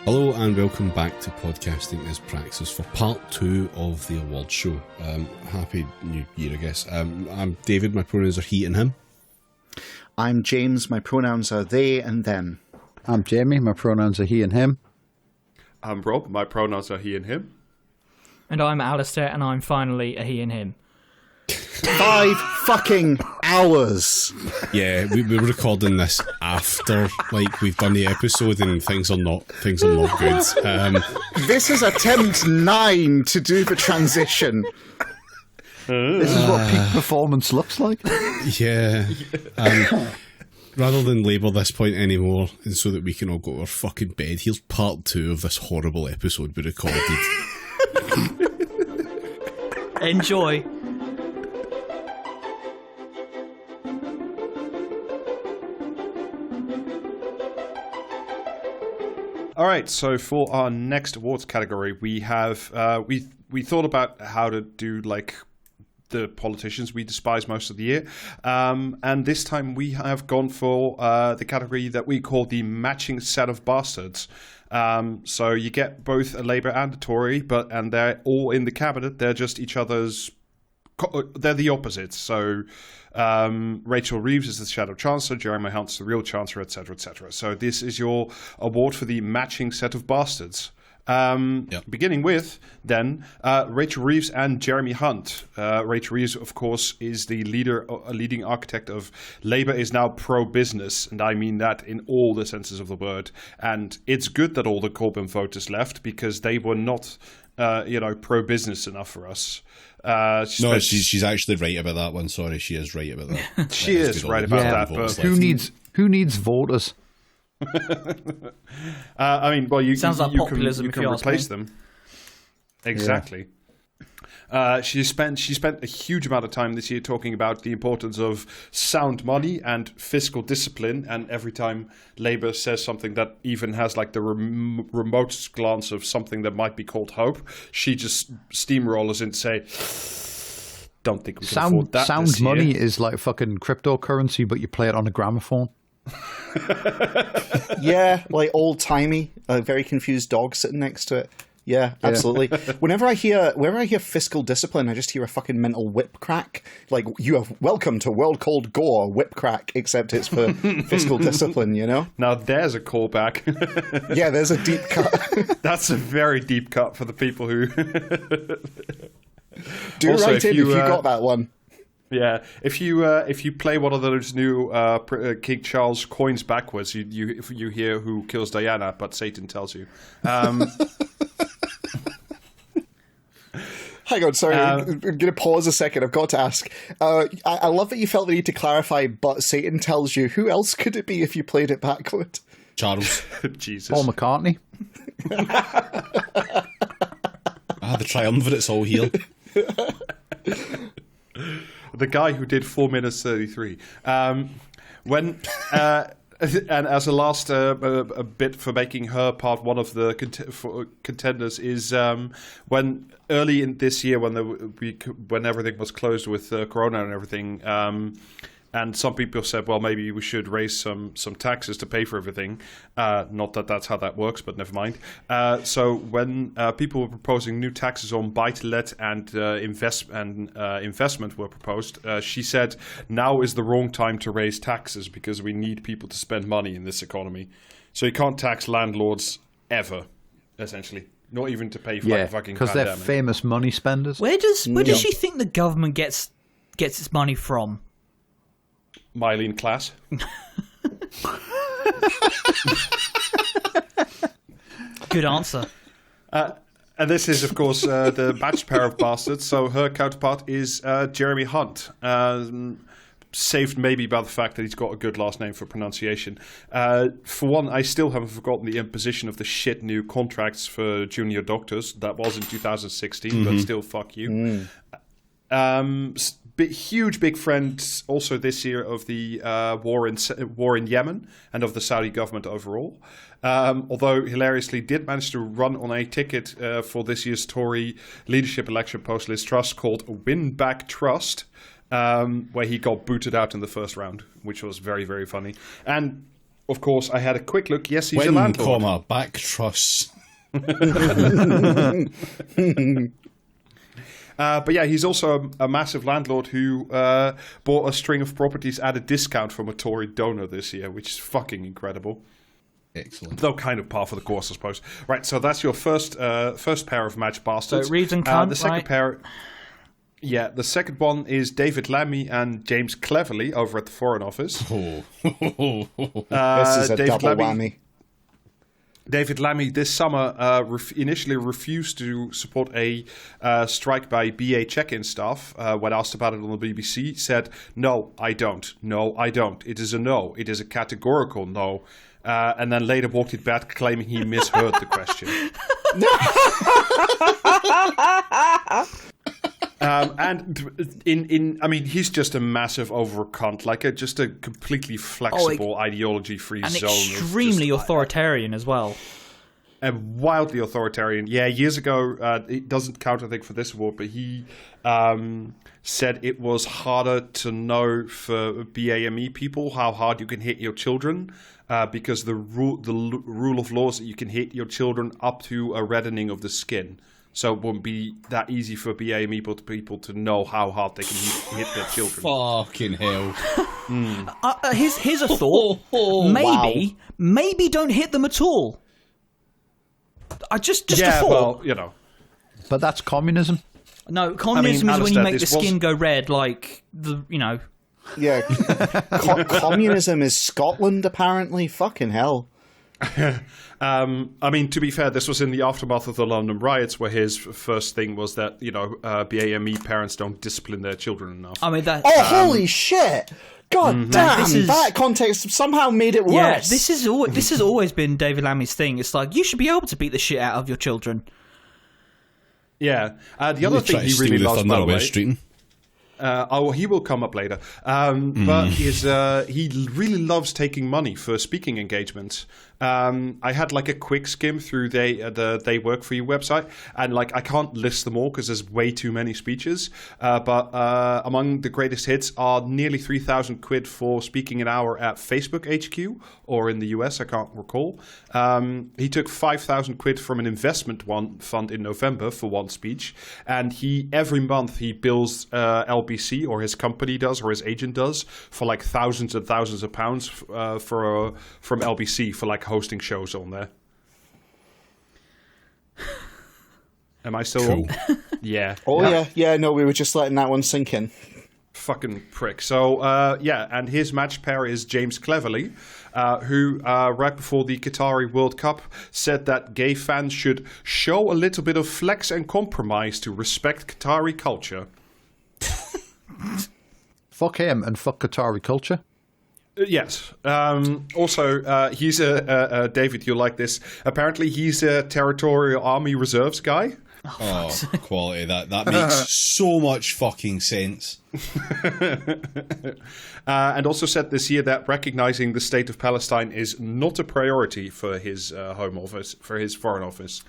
Hello and welcome back to Podcasting is Praxes for part 2 of the awards show. Happy New Year, I guess. I'm David, my pronouns are he and him. I'm James, my pronouns are they and them. I'm Jamie, my pronouns are he and him. I'm Rob, my pronouns are he and him. And I'm Alistair, and I'm finally a he and him. 5 fucking hours. Yeah, we were recording this after we've done the episode and things are not good. This is attempt 9 to do the transition. This is what peak performance looks like. Yeah. Rather than labour this point anymore, and so that we can all go to our fucking bed, here's part 2 of this horrible episode we recorded. Enjoy. All right, so for our next awards category, we have we thought about how to do the politicians we despise most of the year, and this time we have gone for the category that we call the matching set of bastards. So you get both a Labour and a Tory, and they're all in the cabinet. They're just each other's. They're the opposites. So Rachel Reeves is the Shadow Chancellor, Jeremy Hunt's the real Chancellor, etc., etc. So this is your award for the matching set of bastards. Beginning with, then, Rachel Reeves and Jeremy Hunt. Rachel Reeves, of course, is the leading architect of Labour is now pro-business, and I mean that in all the senses of the word. And it's good that all the Corbyn voters left, because they were not, pro-business enough for us. She's actually right about that one. Sorry, she is right about that. She is right about that. But who needs voters? I mean, well, you sounds like you populism. can replace them. Exactly. Yeah. She spent a huge amount of time this year talking about the importance of sound money and fiscal discipline. And every time Labour says something that even has the remotest glance of something that might be called hope, she just steamrollers in to say, "Don't think we can afford that." Sound money is like fucking cryptocurrency, but you play it on a gramophone. Yeah, old timey, a very confused dog sitting next to it. Yeah, absolutely. Whenever I hear fiscal discipline, I just hear a fucking mental whip crack. You have welcome to World Cold Gore whip crack, except it's for fiscal discipline, you know? Now there's a callback. Yeah, there's a deep cut. That's a very deep cut for the people who do also, write in if you got that one. Yeah, if you play one of those new King Charles coins backwards, you hear who kills Diana, but Satan tells you. Hang on, sorry, I'm going to pause a second. I've got to ask. I love that you felt the need to clarify, but Satan tells you. Who else could it be if you played it backward? Charles. Jesus. Paul McCartney. The triumvirate's all here. The guy who did 4 minutes 33. And as a last a bit for making her part one of the contenders is when early in this year when everything was closed with Corona and everything. And some people said, well, maybe we should raise some taxes to pay for everything. Not that that's how that works, but never mind. So when people were proposing new taxes on buy-to-let and investment were proposed, she said, now is the wrong time to raise taxes because we need people to spend money in this economy. So you can't tax landlords ever, essentially. Not even to pay for fucking pandemic. Because they're famous money spenders. Where does she think the government gets its money from? Mylene Klass. Good answer. And this is, of course, the matched pair of bastards. So her counterpart is Jeremy Hunt. Saved maybe by the fact that he's got a good last name for pronunciation. For one, I still haven't forgotten the imposition of the shit new contracts for junior doctors. That was in 2016, but still, fuck you. Huge big friend also this year of the war in Yemen and of the Saudi government overall. Although hilariously did manage to run on a ticket for this year's Tory leadership election post Liz Truss called Win Back Trust, where he got booted out in the first round, which was very, very funny. And of course, I had a quick look. Yes, he's a When, landlord. comma, back truss. But yeah, he's also a massive landlord who bought a string of properties at a discount from a Tory donor this year, which is fucking incredible. Excellent. Though kind of par for the course, I suppose. Right, so that's your first pair of match bastards. So Reeves and Cunt, the second right? pair. Yeah, the second one is David Lammy and James Cleverly over at the Foreign Office. Oh. This is a David double Lammy- whammy. David Lammy this summer initially refused to support a strike by BA check-in staff. When asked about it on the BBC, said, "No, I don't. No, I don't. It is a no. It is a categorical no." And then later walked it back, claiming he misheard the question. I mean, he's just a massive overcunt, like just a completely flexible, ideology-free And zone. extremely authoritarian as well. And wildly authoritarian. Yeah, years ago, it doesn't count, I think, for this award, but he said it was harder to know for BAME people how hard you can hit your children, because the rule of law is that you can hit your children up to a reddening of the skin. So it wouldn't be that easy for BAME people to know how hard they can hit their children. Fucking hell. Here's a thought. Maybe don't hit them at all. Just a thought. Well, you know. But that's communism. No, communism is when you Alistair, make the skin go red, like Yeah. Communism is Scotland, apparently. Fucking hell. I mean, to be fair, this was in the aftermath of the London riots, where his first thing was that, BAME parents don't discipline their children enough. I mean that. Oh, holy shit! God damn! This That context somehow made it worse. Yeah, this has always been David Lammy's thing. It's like you should be able to beat the shit out of your children. Yeah. The other thing he really loves, by the way... he will come up later. But he really loves taking money for speaking engagements. I had like a quick skim through the They Work For You website, and like I can't list them all because there's way too many speeches. But among the greatest hits are nearly 3,000 quid for speaking an hour at Facebook HQ, or in the US, I can't recall. He took 5,000 quid from an investment fund in November for one speech, and every month he bills LBC, or his company does, or his agent does, for like thousands and thousands of pounds from LBC for like hosting shows on there. Am I still Cool. on? Yeah. Oh, yeah. No, we were just letting that one sink in. Fucking prick. So, and his match pair is James Cleverly, who, right before the Qatari World Cup, said that gay fans should show a little bit of flex and compromise to respect Qatari culture. Fuck him and fuck Qatari culture. Yes. Also, he's David, you'll like this. Apparently, he's a Territorial Army Reserves guy. Oh, quality. That makes so much fucking sense. And also said this year that recognizing the state of Palestine is not a priority for his home office, for his foreign office.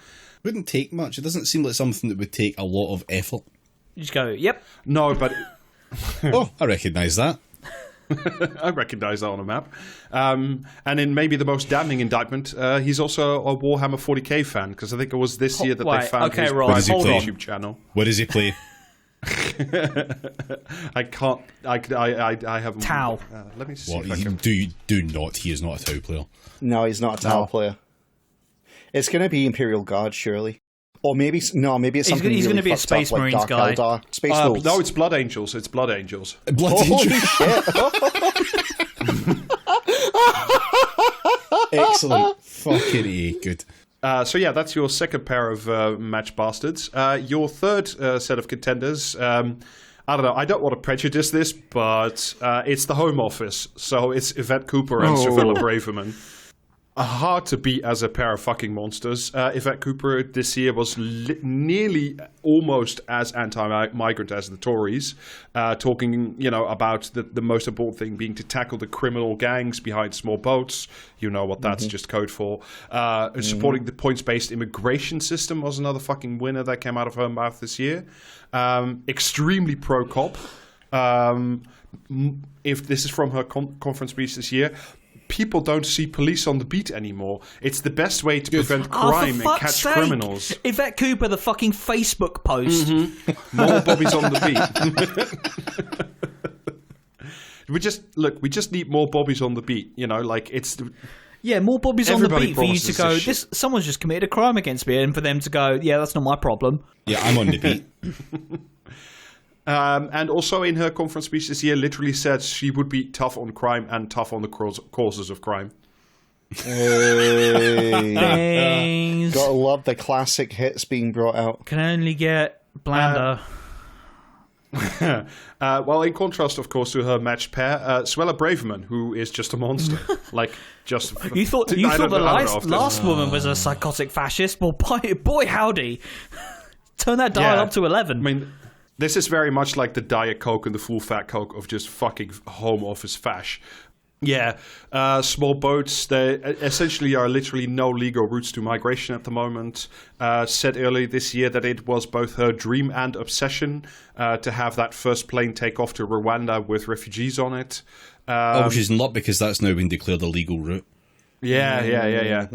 Wouldn't take much. It doesn't seem like something that would take a lot of effort. You just go, yep. No, but... Oh, I recognise that. I recognise that on a map. And in maybe the most damning indictment, he's also a Warhammer 40k fan, because I think it was this year that they found his private YouTube channel. What does he play? I can't. I haven't. Tau. Let me see. What, If I can... do not. He is not a Tau player. No, he's not a Tau player. It's going to be Imperial Guard, surely. Or maybe it's something He's really going to be a fucked up, Space like Marines Dark guy. Eldar. Space Wolves. No, it's Blood Angels. It's Blood Angels. Blood Holy Angel. shit. Excellent. Fucking A. Good. So yeah, that's your second pair of match bastards. Your third set of contenders. I don't know. I don't want to prejudice this, but it's the Home Office. So it's Yvette Cooper and Savilla Braverman. Hard to beat as a pair of fucking monsters. Yvette Cooper this year was nearly almost as anti-migrant as the Tories, talking, about the most important thing being to tackle the criminal gangs behind small boats. You know what that's just code for. Supporting the points-based immigration system was another fucking winner that came out of her mouth this year. Extremely pro-cop. If this is from her conference speech this year, people don't see police on the beat anymore. It's the best way to prevent crime and catch criminals. Yvette Cooper, the fucking Facebook post. More bobbies on the beat. We just need more bobbies on the beat. You know, like it's. Yeah, more bobbies on the Everybody beat for you to go, someone's just committed a crime against me, and for them to go, yeah, that's not my problem. Yeah, I'm on the beat. And also in her conference speech this year, literally said she would be tough on crime and tough on the causes of crime. Hey. Gotta love the classic hits being brought out. Can only get blander. Well, in contrast, of course, to her matched pair, Suella Braverman, who is just a monster. You thought the last woman was a psychotic fascist? Well, boy howdy. Turn that dial up to 11. I mean, this is very much like the Diet Coke and the full fat Coke of just fucking home office fash. Yeah, small boats, they essentially are literally no legal routes to migration at the moment. Said earlier this year that it was both her dream and obsession to have that first plane take off to Rwanda with refugees on it. Which is not, because that's now been declared a legal route. Yeah.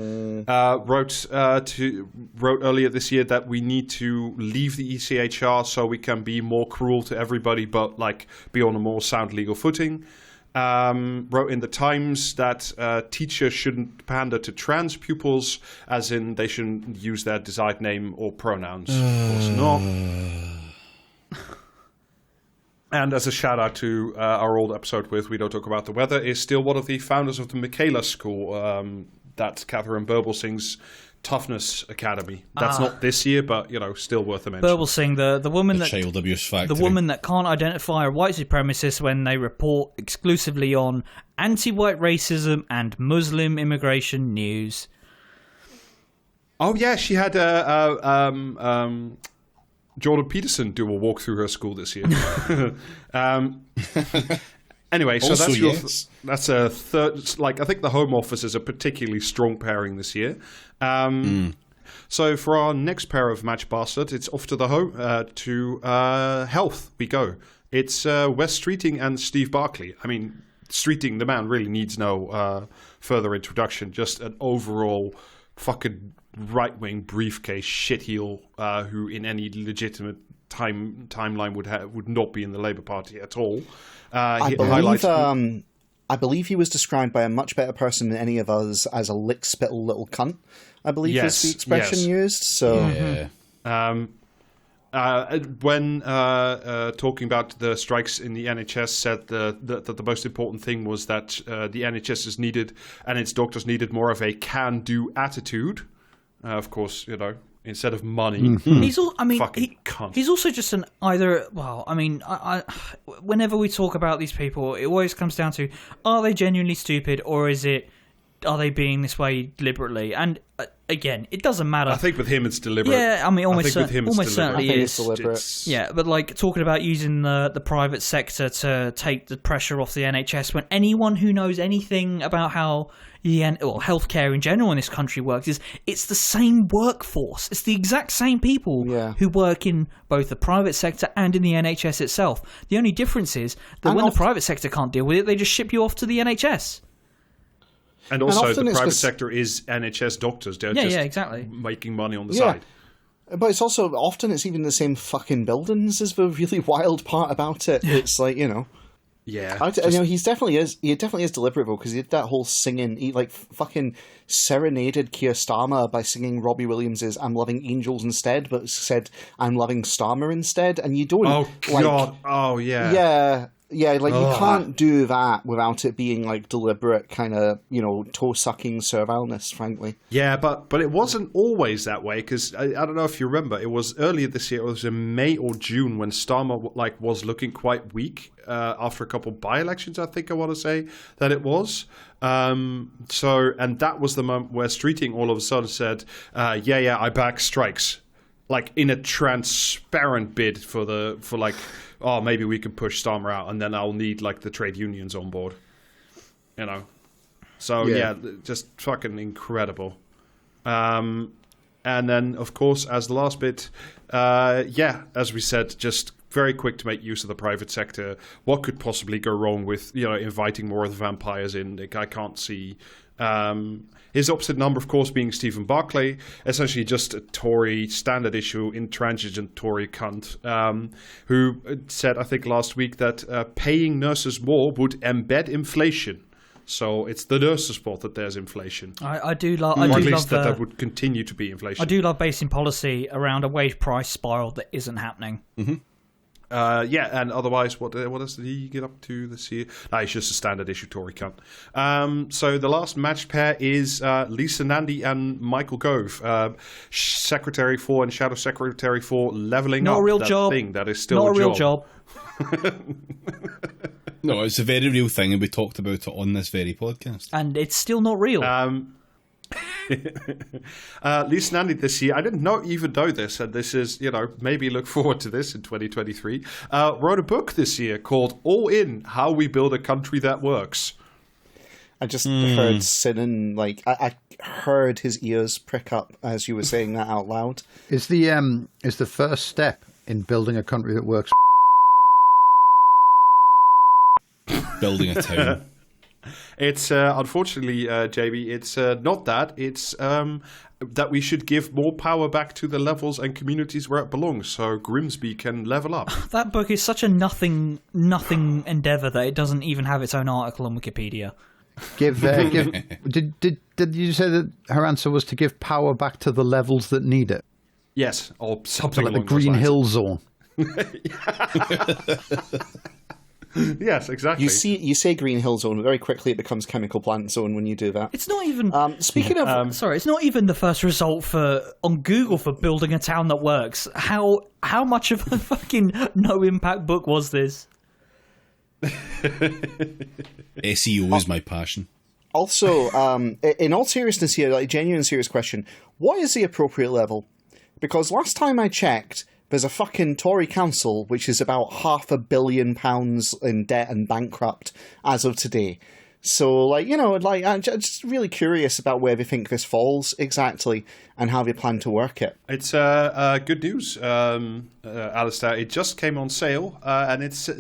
Wrote earlier this year that we need to leave the ECHR so we can be more cruel to everybody, but like be on a more sound legal footing. Wrote in the Times that teachers shouldn't pander to trans pupils, as in they shouldn't use their desired name or pronouns. Of course not. And as a shout out to our old episode with We Don't Talk About the Weather, is still one of the founders of the Michaela School, that Catherine Burbelsing's Toughness Academy. That's not this year, but still worth a mention. Burbelsing, the woman that child abuse factory. The woman that can't identify a white supremacist when they report exclusively on anti-white racism and Muslim immigration news. Oh yeah, she had Jordan Peterson do a walk through her school this year. Anyway, so also, that's a third. Like, I think the Home Office is a particularly strong pairing this year. So for our next pair of match bastards, it's off to the home to health. We go. It's Wes Streeting and Steve Barclay. I mean, Streeting, the man, really needs no further introduction. Just an overall fucking right-wing briefcase shitheel who, in any legitimate timeline, would not be in the Labour Party at all. I believe he was described by a much better person than any of us as a lick-spittle little cunt. I believe is the expression used. So, when talking about the strikes in the NHS, said that the most important thing was that the NHS is needed and its doctors needed more of a can-do attitude. Of course, instead of money. Mm-hmm. He's also just an either. Well, I mean, whenever we talk about these people, it always comes down to: are they genuinely stupid, or are they being this way deliberately? And again, it doesn't matter. I think with him, it's deliberate. Yeah, I mean, almost certainly is. Deliberate. Yeah, but like talking about using the private sector to take the pressure off the NHS, when anyone who knows anything about how healthcare in general in this country works it's the same workforce. It's the exact same people who work in both the private sector and in the NHS itself. The only difference is that when the private sector can't deal with it, they just ship you off to the NHS. And also, the private sector is NHS doctors. They're exactly making money on the side. But it's also often it's even the same fucking buildings is the really wild part about it. It's like, Yeah, he definitely is deliberate though, because he did that whole singing. He fucking serenaded Keir Starmer by singing Robbie Williams's "I'm Loving Angels" instead, but said "I'm loving Starmer" instead. And you don't. Oh God! Yeah, you can't do that without it being deliberate kind of toe sucking servileness. Frankly. Yeah, but it wasn't always that way, because I don't know if you remember. It was earlier this year. It was in May or June when Starmer was looking quite weak after a couple by-elections. I think I want to say that it was. And that was the moment where Streeting all of a sudden said, I back strikes, in a transparent bid for maybe we can push Starmer out, and then I'll need the trade unions on board. So just fucking incredible. And then of course, as the last bit, as we said, just very quick to make use of the private sector. What could possibly go wrong with inviting more of the vampires in? I can't see. His opposite number, of course, being Stephen Barclay, essentially just a Tory standard issue, intransigent Tory cunt, who said, I think last week, that paying nurses more would embed inflation. So it's the nurses' fault that there's inflation. I do love. Or at least that would continue to be inflation. I do love basing policy around a wage price spiral that isn't happening. Mm-hmm. And otherwise, what else did he get up to this year? No, he's just a standard issue Tory cunt. So the last matched pair is Lisa Nandy and Michael Gove, Secretary for and Shadow Secretary for Leveling Not Up. a real that job. thing that is still Not a real job. No, it's a very real thing, and we talked about it on this very podcast. And it's still not real. Lisa Nandy this year, I didn't even know this, and this is, maybe look forward to this in 2023, wrote a book this year called All In, How We Build a Country That Works. I just heard Sinan, I heard his ears prick up as you were saying that out loud. Is the first step in building a country that works Building a town. It's unfortunately, JB, it's not that. It's that we should give more power back to the levels and communities where it belongs, so Grimsby can level up. That book is such a nothing endeavour that it doesn't even have its own article on Wikipedia. Did you say that her answer was to give power back to the levels that need it? Yes, or something Like along the Green those Hill Zone. Yes, exactly. You say Green Hill Zone, but very quickly it becomes Chemical Plant Zone when you do that. It's not even. Speaking of, it's not even the first result on Google for building a town that works. How much of a fucking no impact book was this? SEO is my passion. Also, in all seriousness here, genuine serious question, what is the appropriate level? Because last time I checked, there's a fucking Tory council which is about £500 million in debt and bankrupt as of today. So, I'm just really curious about where they think this falls exactly and how they plan to work it. It's good news, Alistair. It just came on sale, and it's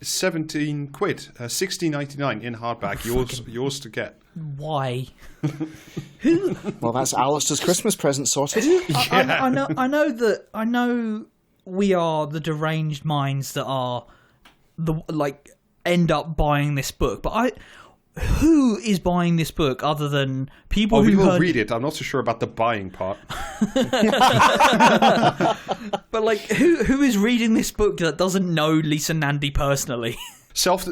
17 quid, 16.99 in hardback. Yours to get. Why? Well, that's Alistair's Christmas present sorted. I know we are the deranged minds that are end up buying this book, but who is buying this book other than people who we will read it. I'm not so sure about the buying part. But who is reading this book that doesn't know Lisa Nandy personally?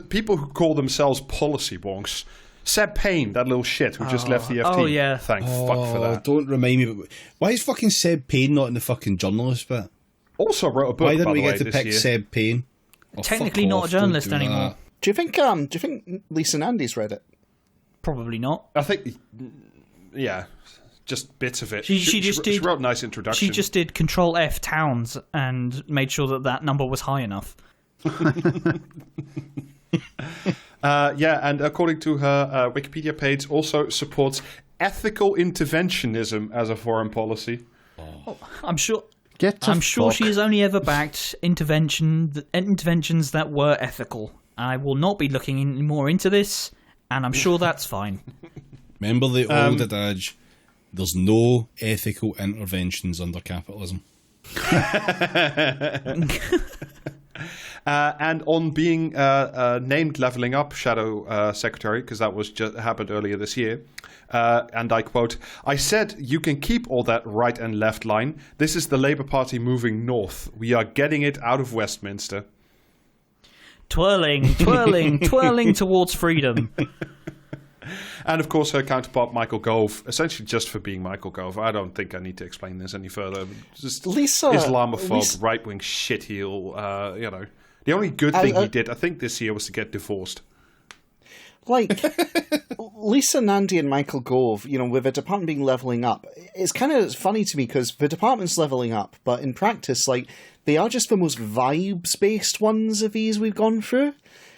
People who call themselves policy wonks. Seb Payne, that little shit who just left the FT. Oh, yeah. Thank fuck for that. Don't remind me. But why is fucking Seb Payne not in the fucking journalist bit? Also wrote a book. Why didn't we by get the to way, pick this year. Seb Payne? Oh, Technically fuck not off, a journalist don't do anymore. that. Do you think Lisa Nandy's read it? Probably not. I think, yeah, just bits of it. She wrote a nice introduction. She just did Control F towns and made sure that number was high enough. And according to her Wikipedia page, also supports ethical interventionism as a foreign policy. Oh, I'm sure. I'm sure she has only ever backed interventions that were ethical. I will not be looking more into this, and I'm sure that's fine. Remember the old adage, there's no ethical interventions under capitalism. And on being named Leveling Up Shadow Secretary, because that was just happened earlier this year, and I quote, "I said you can keep all that right and left line. This is the Labour Party moving north. We are getting it out of Westminster." Twirling towards freedom. And of course, her counterpart, Michael Gove, essentially just for being Michael Gove. I don't think I need to explain this any further. Just Islamophobe, right-wing shitheel, The only good thing he did, I think, this year was to get divorced. Lisa Nandy and Michael Gove, with the department being leveling up, it's kind of funny to me because the department's leveling up, but in practice, they are just the most vibes-based ones of these we've gone through.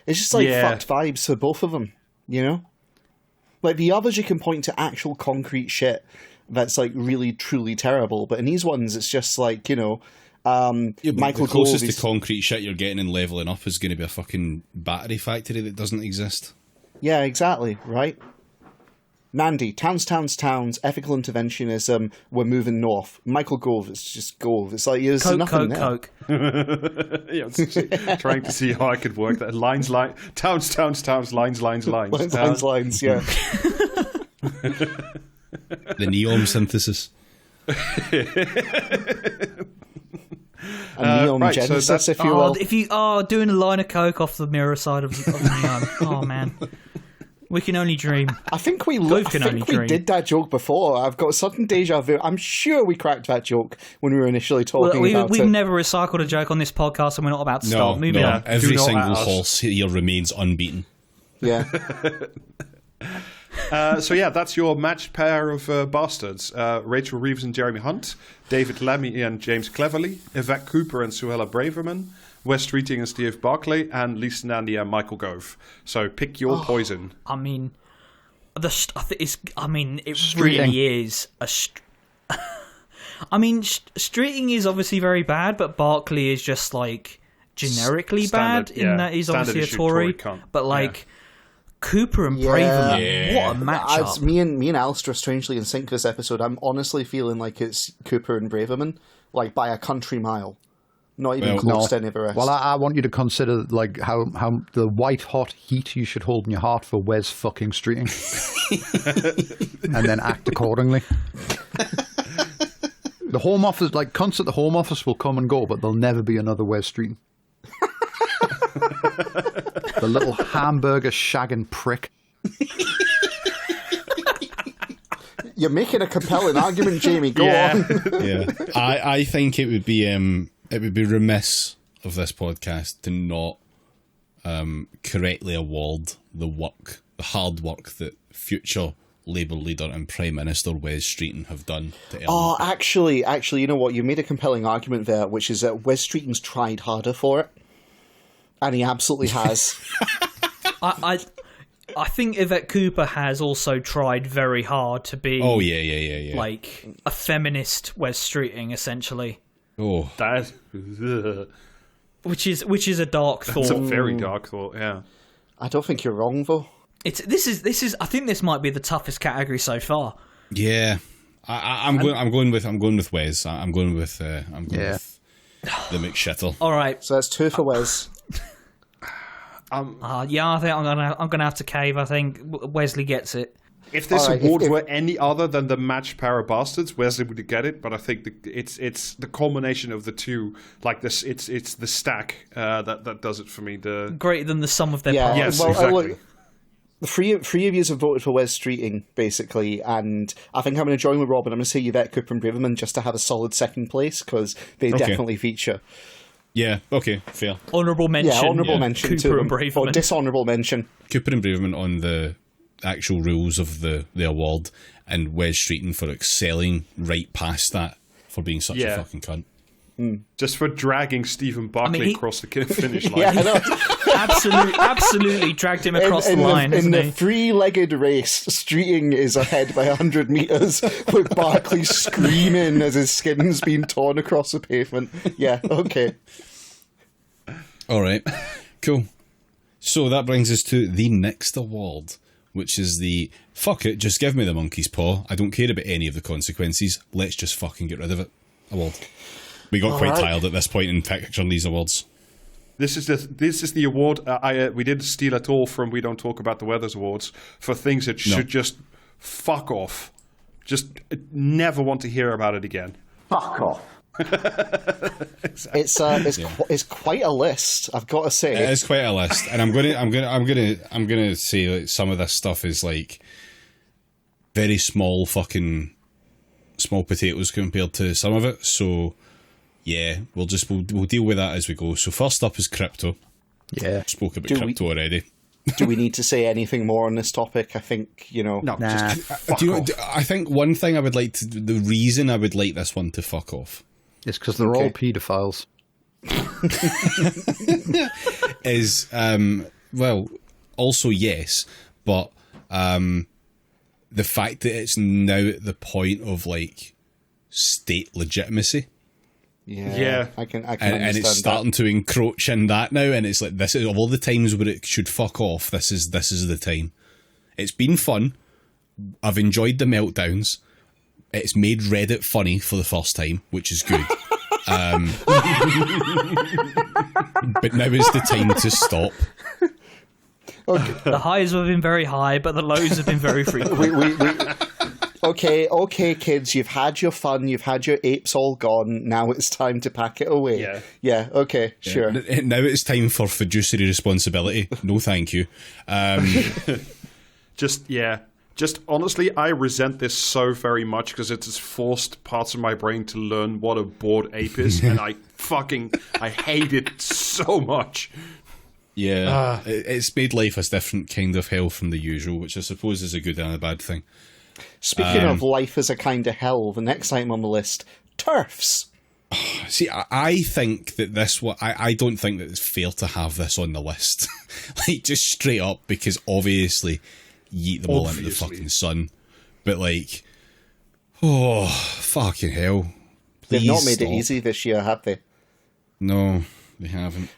It's just fucked vibes for both of them, the others you can point to actual concrete shit that's really truly terrible, but in these ones it's just Michael the closest Gove to concrete shit you're getting in leveling up is going to be a fucking battery factory that doesn't exist. Yeah, exactly, right? Mandy, towns, ethical interventionism, we're moving north. Michael Gove, it's just Gove. It's like, there's nothing there. Coke. Yeah, I was just trying to see how I could work that. Lines, towns, lines. Lines, yeah. The neon synthesis. A neon right, genesis, so if you will. If you are doing a line of Coke off the mirror side of neon, oh man. We can only dream. I think we dream. did that joke before. I've got certain deja vu. I'm sure we cracked that joke when we were initially talking about it. We've never recycled a joke on this podcast, and we're not about to start. Moving on. Every single horse here remains unbeaten. Yeah. So yeah, that's your matched pair of bastards. Rachel Reeves and Jeremy Hunt, David Lemmy and James Cleverly, Yvette Cooper and Suella Braverman, Wes Streeting and Steve Barclay, and Lisa Nandy and Michael Gove. So pick your poison. I mean, it Streeting. really is a. I mean, Streeting is obviously very bad, but Barclay is just like generically bad in that he's obviously a Tory. But like Cooper and Braverman, what a matchup! Me and Alistair are strangely in sync this episode. I'm honestly feeling like it's Cooper and Braverman, like by a country mile. Not even close to any of the rest. Well, I want you to consider like how the white hot heat you should hold in your heart for Wes fucking Streeting, and then act accordingly. The Home Office, like cunts at the Home Office, will come and go, but there'll never be another Wes Streeting. The little hamburger shagging prick. You're making a compelling argument, Jamie. Go on. Yeah, I think it would be remiss of this podcast to not correctly award the hard work that future Labour leader and Prime Minister Wes Streeting have done to earn. Oh, actually, you know what? You made a compelling argument there, which is that Wes Streeting's tried harder for it, and he absolutely has. I think Yvette Cooper has also tried very hard to be. Oh yeah. Like a feminist Wes Streeting, essentially. Oh, That, which is a dark thought. that's a very dark thought. Yeah. I don't think you're wrong, though. This is. I think this might be the toughest category so far. yeah. I'm going with Wes. I'm going with the McShittle. All right. So that's 2 for Wes. I think I'm gonna have to cave. I think Wesley gets it. If this Alright, award if- were any other than the matched pair of bastards, Wesley would get it. But I think it's the culmination of the two. Like this, it's the stack that does it for me. Greater than the sum of their Yeah, parts. Yes, well, exactly. look, the three of you have voted for Wes Streeting, basically, and I think I'm going to join with Rob, and I'm going to say Yvette Cooper and Braverman just to have a solid second place, because they definitely feature. Yeah, okay, fair. Honourable mention. Yeah, honourable mention Cooper to them. and Braverman. Or dishonourable mention. Cooper and Braverman on the actual rules of the award, and Wes Streeting for excelling right past that for being such a fucking cunt. Just for dragging Stephen Barclay across the finish line. Yeah, I know. Absolutely dragged him across the line, in isn't the he? three-legged race, Streeting is ahead by 100 metres, with Barclay screaming as his skin's being torn across the pavement. Yeah, okay. All right, cool. So that brings us to the next award, which is the fuck it, just give me the monkey's paw. I don't care about any of the consequences. Let's just fucking get rid of it award. We got quite tired at this point in picturing these awards. This is the award. We didn't steal at all from We Don't Talk About the Weathers awards for things that should just fuck off. Just never want to hear about it again. Fuck off. It's quite a list, I've got to say. It is quite a list, and I'm gonna say like some of this stuff is like very small potatoes compared to some of it. So yeah, we'll deal with that as we go. So first up is crypto. Yeah, Spoke about crypto already. Do we need to say anything more on this topic? I think, No, Nah. just fuck Do off. I think one thing I would like to, the reason I would like this one to fuck off it's because they're all paedophiles. is, well, also yes, but the fact that it's now at the point of like state legitimacy. Yeah. I can and understand it's starting to encroach in that now, and it's like, this is of all the times where it should fuck off, this is the time. It's been fun. I've enjoyed the meltdowns. It's made Reddit funny for the first time, which is good. But now is the time to stop. Okay. The highs have been very high, but the lows have been very frequent. Okay, kids, you've had your fun, you've had your apes all gone, now it's time to pack it away. Yeah, okay, sure. Now it's time for fiduciary responsibility. No, thank you. Just honestly, I resent this so very much because it has forced parts of my brain to learn what a bored ape is, and I hate it so much. Yeah, it's made life a different kind of hell from the usual, which I suppose is a good and a bad thing. Speaking of life as a kind of hell, the next item on the list, TERFs. See, I think that this one, I don't think that it's fair to have this on the list. Like, just straight up, because obviously yeet them all into the fucking sun. But like, oh, fucking hell. They've not made stop. it easy this year, have they? No, they haven't.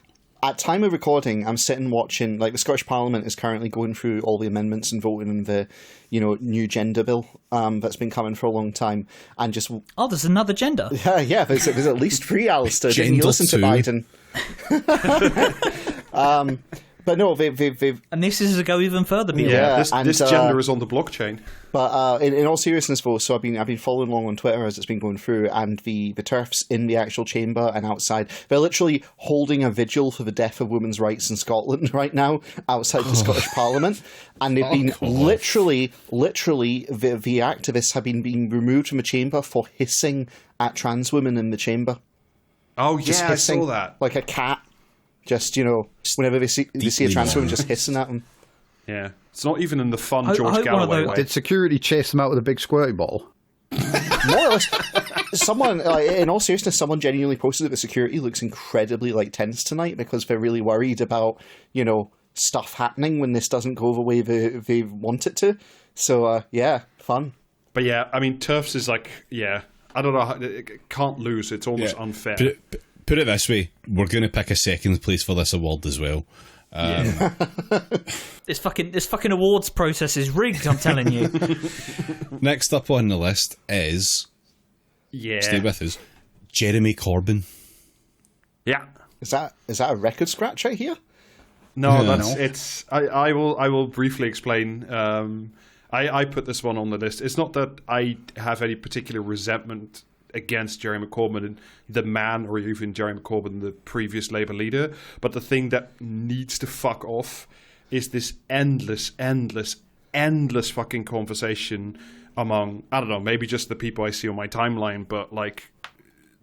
At time of recording, I'm sitting watching, like, the Scottish Parliament is currently going through all the amendments and voting on the, new gender bill that's been coming for a long time, and just... Oh, there's another gender. Yeah, there's at least 3, Alistair. Didn't you listen to Biden? But no, they've... And this is to go even further beyond. Yeah, this gender is on the blockchain. But in all seriousness, though, so I've been following along on Twitter as it's been going through, and the TERFs in the actual chamber and outside, they're literally holding a vigil for the death of women's rights in Scotland right now outside the Scottish Parliament, and they've been literally the activists have been being removed from the chamber for hissing at trans women in the chamber. Oh Just yeah, hissing, I saw that. like a cat. Just whenever they see a trans woman, just hissing at them. Yeah, it's not even in the fun I George hope one of Galloway those- way. Did security chase them out with a big squirty bottle? More or less, someone, in all seriousness, someone genuinely posted that the security looks incredibly tense tonight because they're really worried about stuff happening when this doesn't go the way they want it to. So yeah, fun. But yeah, I mean, TERFs is like, yeah, I don't know, it can't lose. It's almost unfair. Put it this way, we're going to pick a second place for this award as well. This fucking awards process is rigged, I'm telling you. Next up on the list is, stay with us, Jeremy Corbyn. Yeah. Is that a record scratch right here? No, No. it's. I will briefly explain. I put this one on the list. It's not that I have any particular resentment against Jeremy Corbyn, the man, or even Jeremy Corbyn, the previous Labour leader, but the thing that needs to fuck off is this endless fucking conversation among, I don't know, maybe just the people I see on my timeline, but like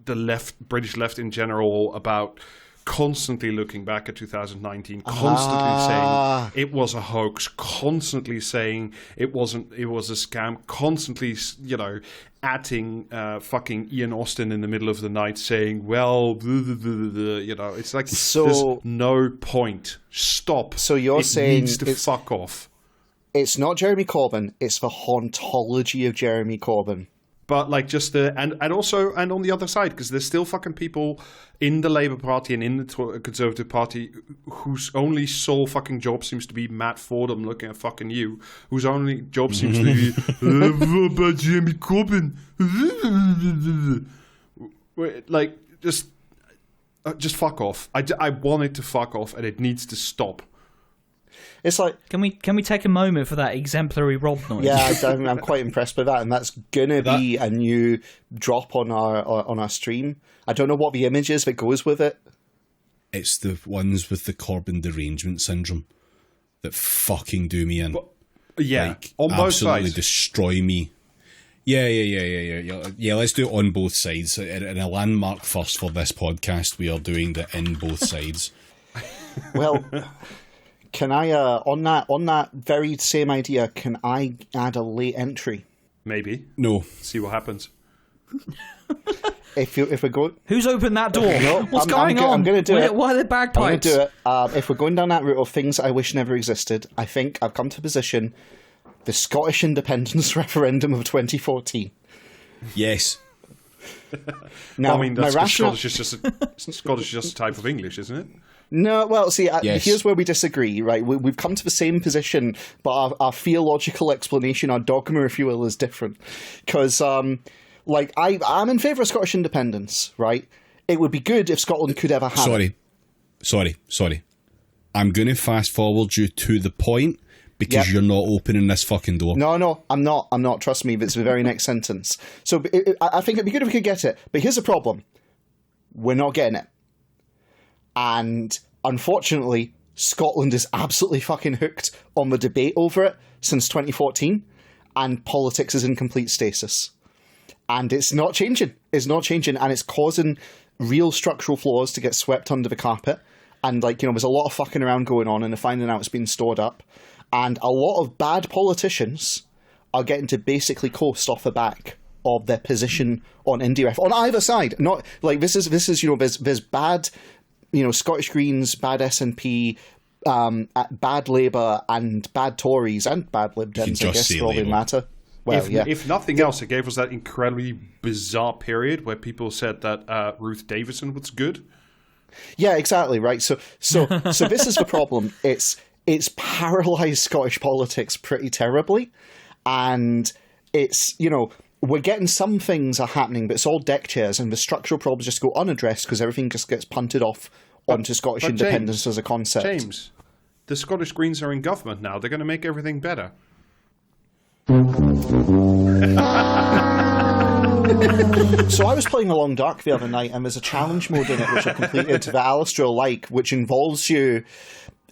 the British left in general, about constantly looking back at 2019, constantly saying it was a hoax, constantly saying it was a scam, constantly, atting fucking Ian Austin in the middle of the night saying, well, it's like, there's no point. Stop. So you're saying needs to fuck off. It's not Jeremy Corbyn, it's the hauntology of Jeremy Corbyn. But like just the and on the other side, because there's still fucking people in the Labour Party and in the Conservative Party whose only sole fucking job seems to be Matt Fordham looking at fucking you, whose only job seems to be about Jeremy Corbyn. Like just fuck off. I want it to fuck off, and it needs to stop. It's like, Can we take a moment for that exemplary Rob noise? yeah, I'm quite impressed by that, and that's gonna be a new drop on our stream. I don't know what the image is that goes with it. It's the ones with the Corbyn derangement syndrome that fucking do me in. But, yeah, like, on both absolutely sides. destroy me. Yeah, let's do it on both sides. In a landmark first for this podcast, we are doing the in both sides. Well, can I on that very same idea? Can I add a late entry? Maybe. No. See what happens. If we go, Who's opened that door? No, What's going on? I'm going to do it. Why are there I'm going bagpipes? to do it. If we're going down that route of things I wish never existed, I think I've come to a position: the Scottish independence referendum of 2014. Yes. Now, I mean, my that's 'cause rationale... Scottish is just a type of English, isn't it? No, well, see, Yes. here's where we disagree, right? We've come to the same position, but our theological explanation, our dogma, if you will, is different. Because, I'm in favour of Scottish independence, right? It would be good if Scotland could ever have it. Sorry. I'm going to fast forward you to the point because you're not opening this fucking door. No, I'm not. Trust me, it's the very next sentence. So I think it'd be good if we could get it. But here's the problem. We're not getting it. And unfortunately, Scotland is absolutely fucking hooked on the debate over it since 2014, and politics is in complete stasis. And it's not changing. And it's causing real structural flaws to get swept under the carpet. And, there's a lot of fucking around going on, and they're finding out it's been stored up. And a lot of bad politicians are getting to basically coast off the back of their position on IndieRef on either side. Not this is there's bad. Scottish Greens, bad SNP, bad Labour, and bad Tories, and bad Lib Dems, I guess, for all they matter. Well, if nothing else, it gave us that incredibly bizarre period where people said that Ruth Davidson was good. Yeah, exactly, right. So this is the problem. It's paralysed Scottish politics pretty terribly, and it's, we're getting some things are happening, but it's all deck chairs, and the structural problems just go unaddressed because everything just gets punted off onto Scottish independence James, as a concept. James, the Scottish Greens are in government now. They're going to make everything better. So I was playing Along Dark the other night, and there's a challenge mode in it which I completed that Alistair will like, which involves you...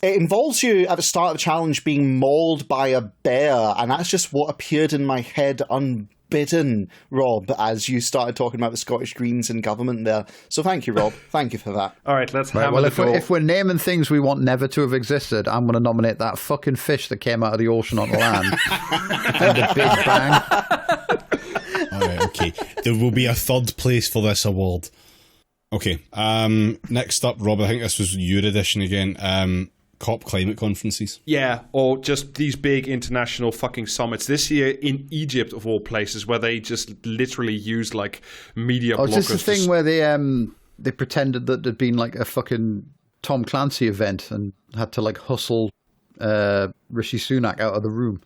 It involves you at the start of the challenge being mauled by a bear, and that's just what appeared in my head unbidden, Rob, as you started talking about the Scottish Greens in government there. So thank you, Rob. Thank you for that. All right, let's Right, hammer well, the if goal. we're naming things we want never to have existed, I'm going to nominate that fucking fish that came out of the ocean on the land and the Big Bang. All right, okay. There will be a third place for this award. Okay. Next up, Rob, I think this was your edition again. COP climate conferences. Yeah, or just these big international fucking summits. This year in Egypt, of all places, where they just literally used media bloggers. Is this the thing where they pretended that there'd been a fucking Tom Clancy event and had to hustle Rishi Sunak out of the room?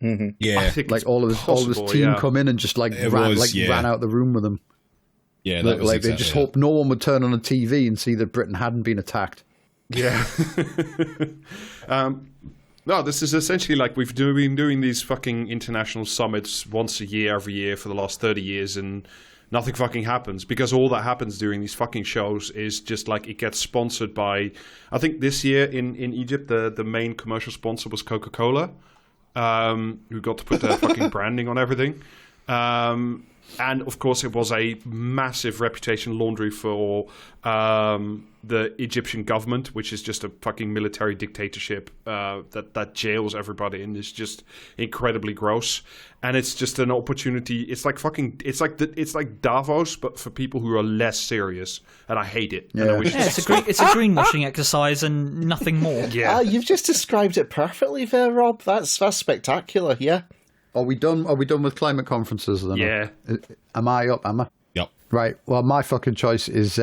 Mm-hmm. Yeah, I think all of his team come in and just ran out the room with him. Yeah, that was exactly they just hoped no one would turn on the TV and see that Britain hadn't been attacked. Yeah. No, this is essentially we've been doing these fucking international summits once a year, every year for the last 30 years, and nothing fucking happens, because all that happens during these fucking shows is just it gets sponsored by, I think this year in Egypt, the main commercial sponsor was Coca-Cola, who got to put their fucking branding on everything. And of course, it was a massive reputation laundry for the Egyptian government, which is just a fucking military dictatorship that jails everybody, and is just incredibly gross. And it's just an opportunity. It's like Davos, but for people who are less serious. And I hate it. Yeah. And I wish it's a greenwashing exercise and nothing more. Yeah. You've just described it perfectly there, Rob. That's spectacular. Yeah. Are we done with climate conferences then? Yeah. Am I up? Am I? Yep. Right. Well, my fucking choice is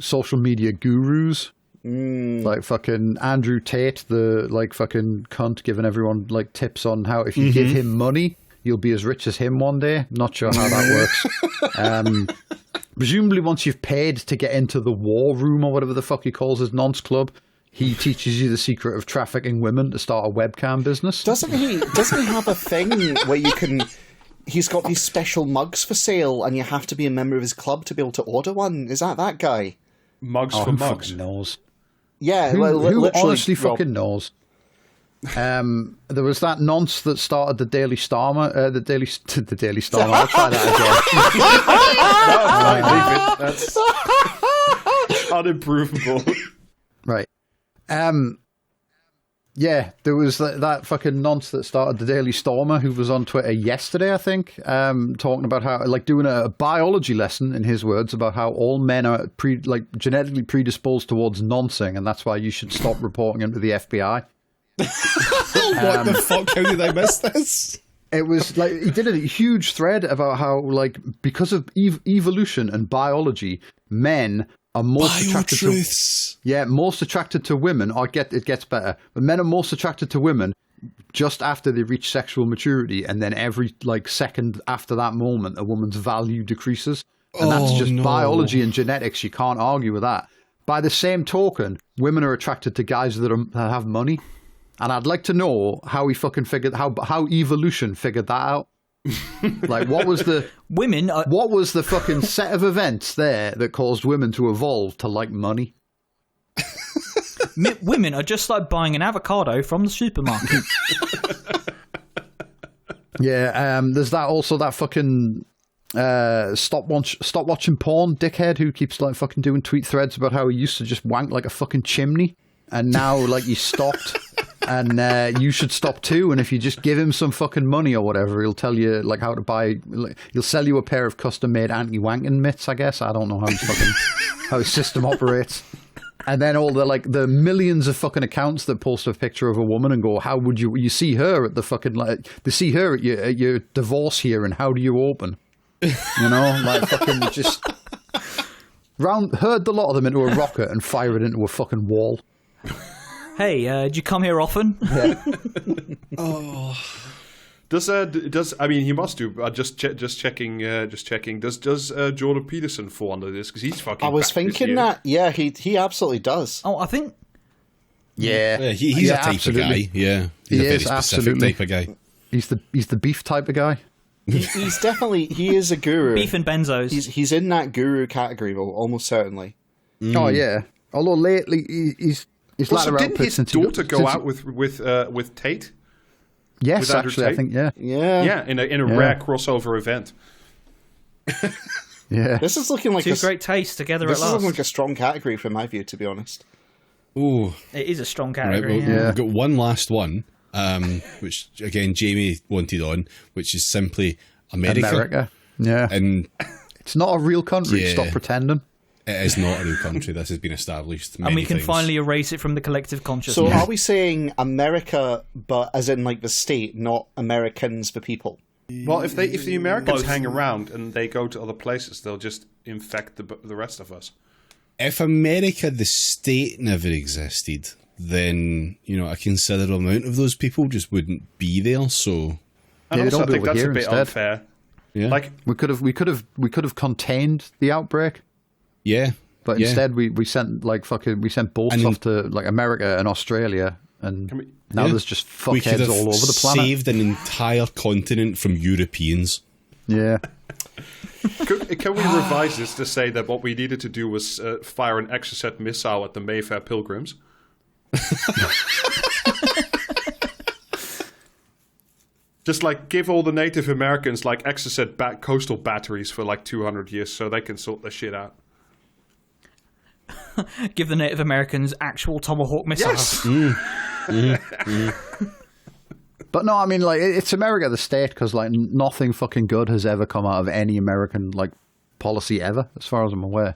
social media gurus. Like fucking Andrew Tate, the fucking cunt giving everyone tips on how if you give him money, you'll be as rich as him one day. Not sure how that works. Presumably once you've paid to get into the war room or whatever the fuck he calls his nonce club, he teaches you the secret of trafficking women to start a webcam business. Doesn't he have a thing where you can... He's got these special mugs for sale, and you have to be a member of his club to be able to order one. Is that guy? Mugs for who mugs. fucking knows? Yeah, Who literally, honestly Rob. fucking knows? There was that nonce that started the Daily Starmer. The Daily Starmer. I'll try that again. No, leave it. That's unimprovable. Right. Yeah, there was that fucking nonce that started the Daily Stormer who was on Twitter yesterday, I think, talking about how, doing a biology lesson, in his words, about how all men are genetically predisposed towards noncing, and that's why you should stop reporting into the FBI. What the fuck? How did I miss this? It was like he did a huge thread about how, like, because of evolution and biology, men are most attracted to most attracted to women. It gets better, but men are most attracted to women just after they reach sexual maturity, and then every like second after that moment, a woman's value decreases, and that's just biology and genetics. You can't argue with that. By the same token, women are attracted to guys that have money. And I'd like to know how he fucking figured how evolution figured that out. Like, what was the what was the fucking set of events there that caused women to evolve to like money? Women are just like buying an avocado from the supermarket. Yeah, there's that fucking stop watching porn dickhead who keeps like fucking doing tweet threads about how he used to just wank like a fucking chimney, and now like he stopped. And you should stop too. And if you just give him some fucking money or whatever, he'll tell you like how to buy. He'll sell you a pair of custom-made anti-wanking mitts. I guess I don't know how how his system operates. And then all the millions of fucking accounts that post a picture of a woman and go, "How would you see her at the fucking like they see her at your divorce hearing? How do you open?" You know, like fucking just herd the lot of them into a rocket and fire it into a fucking wall. Hey, do you come here often? Yeah. Does I mean he must do? Just checking. Does Jordan Peterson fall under this? Because he's fucking. I was thinking that. Yeah, he absolutely does. Oh, I think. Yeah, he's a type absolutely. of guy. Yeah, he's a very specific type of guy. He's the beef type of guy. He's definitely he is a guru. Beef and benzos. He's in that guru category, almost certainly. Oh yeah. Although lately he's also, didn't his daughter go out with Tate? Yes, with Andrew actually, Tate? I think yeah, in a rare crossover event. Yeah, this is looking like two great tastes together at last. This is looking like a strong category from my view, to be honest. Ooh, it is a strong category. Right, we've got one last one, which again Jamie wanted on, which is simply America. Yeah, and it's not a real country. Yeah. Stop pretending. It is not a real country. This has been established many and we can times. finally erase it from the collective consciousness. So are we saying America, but as in like the state, not Americans, the people? Well, if the Americans hang around and they go to other places, they'll just infect the rest of us. If America, the state, never existed, then a considerable amount of those people just wouldn't be there. So, and also, I think that's a bit instead. unfair. Yeah, like we could have contained the outbreak. Yeah, but instead we sent boats off to like America and Australia, and now there's just fuckheads all over the planet. Saved an entire continent from Europeans. Yeah. Can we revise this to say that what we needed to do was fire an Exocet missile at the Mayfair Pilgrims? Just like give all the Native Americans like Exocet coastal batteries for like 200 years so they can sort their shit out. Give the Native Americans actual Tomahawk missiles. Yes. But no, I mean, like, it's America, the state, because like nothing fucking good has ever come out of any American like policy ever, as far as I'm aware.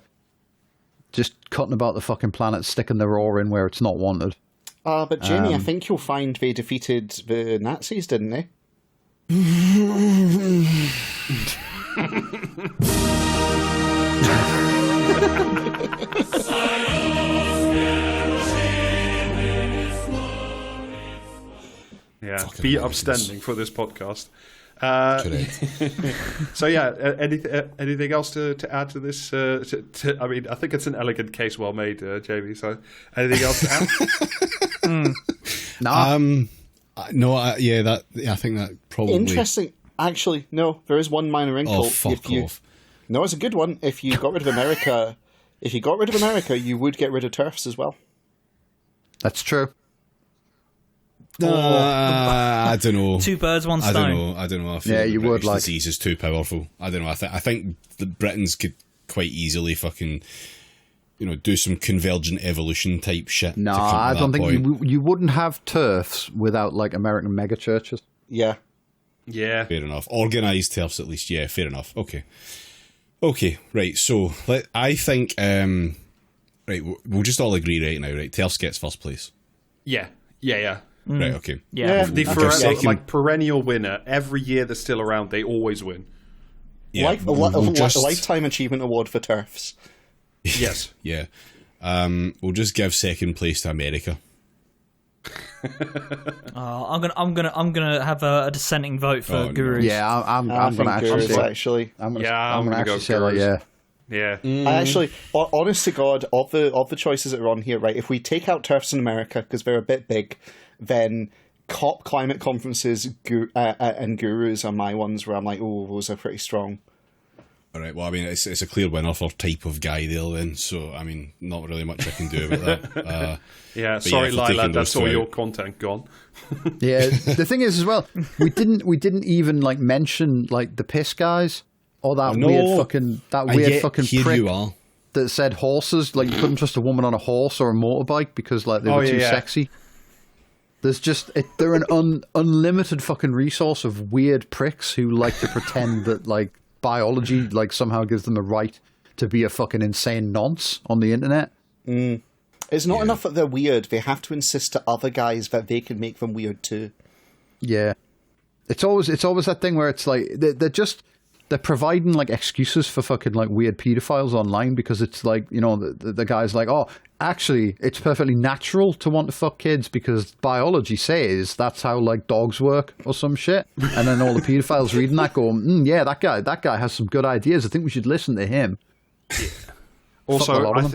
Just cutting about the fucking planet, sticking their oar in where it's not wanted. But Jamie, I think you'll find they defeated the Nazis, didn't they? Yeah, be upstanding for this podcast. So yeah, anything else to add to this? I mean, I think it's an elegant case, well made, Jamie. So, anything else to add? No. I think that probably interesting. Actually, no, there is one minor wrinkle. Oh, fuck off. No, it's a good one. If you got rid of America, you would get rid of TERFs as well. That's true. I don't know. Two birds, one stone. I don't know. I feel you the would British disease is too powerful. I don't know. I think the Britons could quite easily fucking, do some convergent evolution type shit. No, I don't think you wouldn't have TERFs without like American mega churches. Yeah. Yeah. Fair enough. Organised TERFs at least. Yeah, fair enough. Okay, right. So I think we'll just all agree right now. Right, TERFs gets first place. Yeah. Right, okay. Yeah. Like perennial winner. Every year they're still around, they always win. Yeah, Lifetime achievement award for turfs. Yes. Yeah. We'll just give second place to America. I'm gonna have a dissenting vote for Gurus. Yeah, I'm gonna actually. I'm gonna actually say that. Yeah. I actually, honest to God, of the choices that are on here, right? If we take out turfs in America because they're a bit big, then COP climate conferences and Gurus are my ones where I'm like, oh, those are pretty strong. All right. Well, I mean, it's a clear winner for type of guy there, then. So, I mean, not really much I can do about that. Sorry, Lila, that's all your content gone. Yeah. The thing is, as well, we didn't even like mention like the piss guys or that weird fucking here prick you are. that said horses. Like you couldn't trust a woman on a horse or a motorbike because like they were too sexy. There's just they're an unlimited fucking resource of weird pricks who like to pretend that like biology like somehow gives them a right to be a fucking insane nonce on the internet. It's not enough that they're weird. They have to insist to other guys that they can make them weird too. Yeah. It's always that thing where it's like they're providing like excuses for fucking like weird pedophiles online because it's like, you know, the guy's like, oh, actually it's perfectly natural to want to fuck kids because biology says that's how like dogs work or some shit. And then all the pedophiles reading that go, yeah, that guy has some good ideas. I think we should listen to him. Also,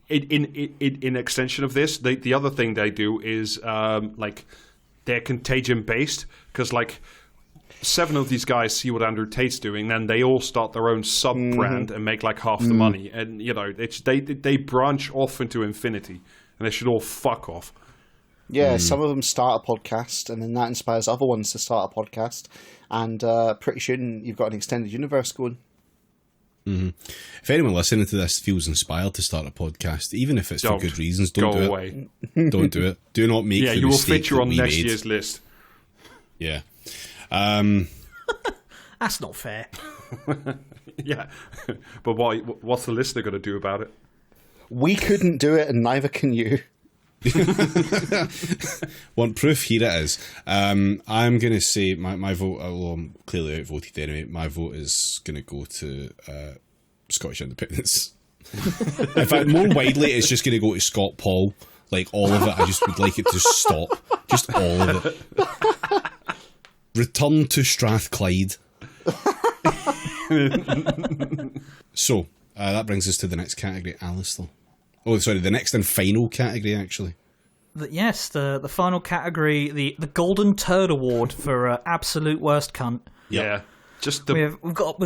in extension of this, the other thing they do is like they're contagion based because like 7 of these guys see what Andrew Tate's doing, then they all start their own sub brand and make like half the money, and you know they branch off into infinity, and they should all fuck off. Yeah, some of them start a podcast, and then that inspires other ones to start a podcast, and pretty soon you've got an extended universe going. Mm-hmm. If anyone listening to this feels inspired to start a podcast, even if it's for good reasons, don't do it. Don't do it. Do not make the you will mistake feature on next made. year's list. Yeah. That's not fair. Yeah, but what's the listener going to do about it? We couldn't do it, and neither can you. Want proof? Here it is. I'm going to say my vote, although I'm clearly outvoted anyway, my vote is going to go to Scottish independence. In fact, more widely, it's just going to go to Scott Paul. Like, all of it, I just would like it to stop. Just all of it. Return to Strathclyde. So, that brings us to the next category, Alistair. Oh, sorry, the next and final category, actually. Yes, the final category, the Golden Turd Award for absolute worst cunt. Yeah, just we've got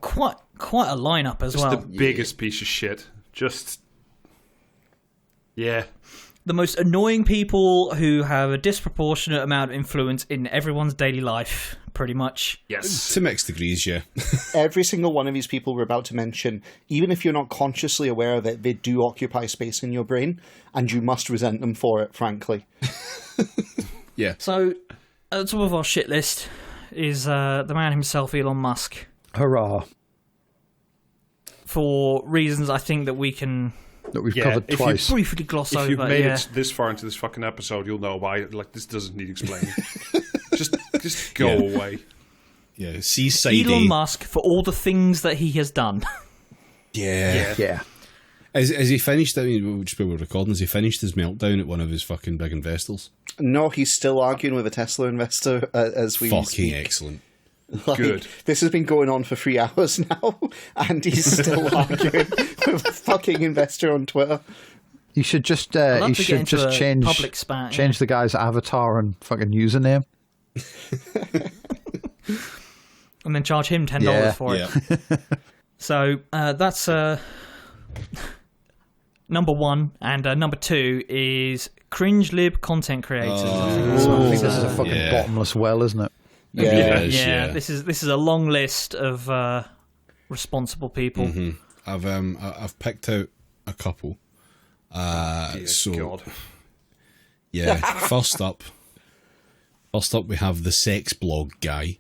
quite a lineup as well. Just the biggest piece of shit. Just the most annoying people who have a disproportionate amount of influence in everyone's daily life, pretty much. Yes. To mixed degrees, yeah. Every single one of these people we're about to mention, even if you're not consciously aware of it, they do occupy space in your brain, and you must resent them for it, frankly. Yeah. So, at the top of our shit list is the man himself, Elon Musk. Hurrah. For reasons I think that we've covered twice. Briefly gloss over. If you've made it this far into this fucking episode, you'll know why. Like, this doesn't need explaining. just go away. Yeah, seaside. Elon Musk for all the things that he has done. Yeah. Has he finished? I mean, just while we're recording, has he finished his meltdown at one of his fucking big investors? No, he's still arguing with a Tesla investor as we fucking speak. Excellent. Like, good. This has been going on for 3 hours now, and he's still arguing with a fucking investor on Twitter. You should just change public spat, change the guy's avatar and fucking username, and then charge him $10 for it. So that's number 1, and number 2 is cringe lib content creators. I think this is a fucking bottomless well, isn't it? Yeah. This is a long list of responsible people. Mm-hmm. I've picked out a couple. God. Yeah. First up, we have the sex blog guy.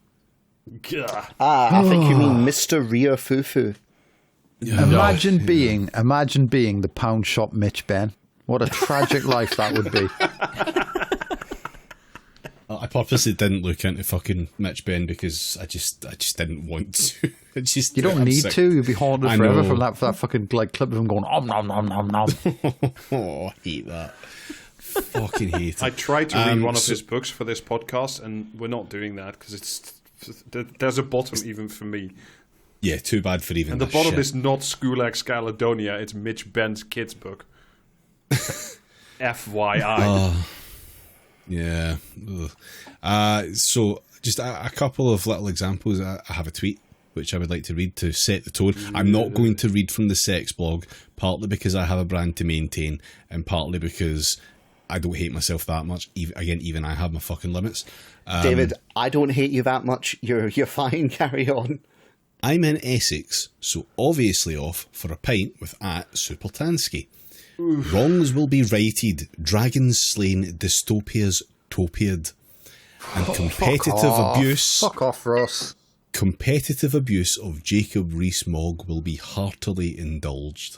I think you mean Mr. Rio Fufu. Imagine being the pound shop Mitch Ben. What a tragic life that would be. I purposely didn't look into fucking Mitch Ben because I just didn't want to. You don't need to. You'll be haunted I forever know. from that fucking like clip of him going nom nom nom nom. Oh, I hate that. Fucking hate it. I tried to read one of his books for this podcast, and we're not doing that because there's a bottom even for me. Yeah, too bad for even. And the this bottom shit. is not Skulax Caledonia, it's Mitch Ben's kids' book. FYI. Yeah. So, just a couple of little examples. I have a tweet which I would like to read to set the tone. I'm not going to read from the sex blog, partly because I have a brand to maintain, and partly because I don't hate myself that much. Even I have my fucking limits. David, I don't hate you that much. You're fine. Carry on. I'm in Essex, so obviously off for a pint with @Supertansky. Wrongs will be righted, dragons slain, dystopias topiaed, and Fuck off, Ross. competitive abuse of Jacob Rees-Mogg will be heartily indulged.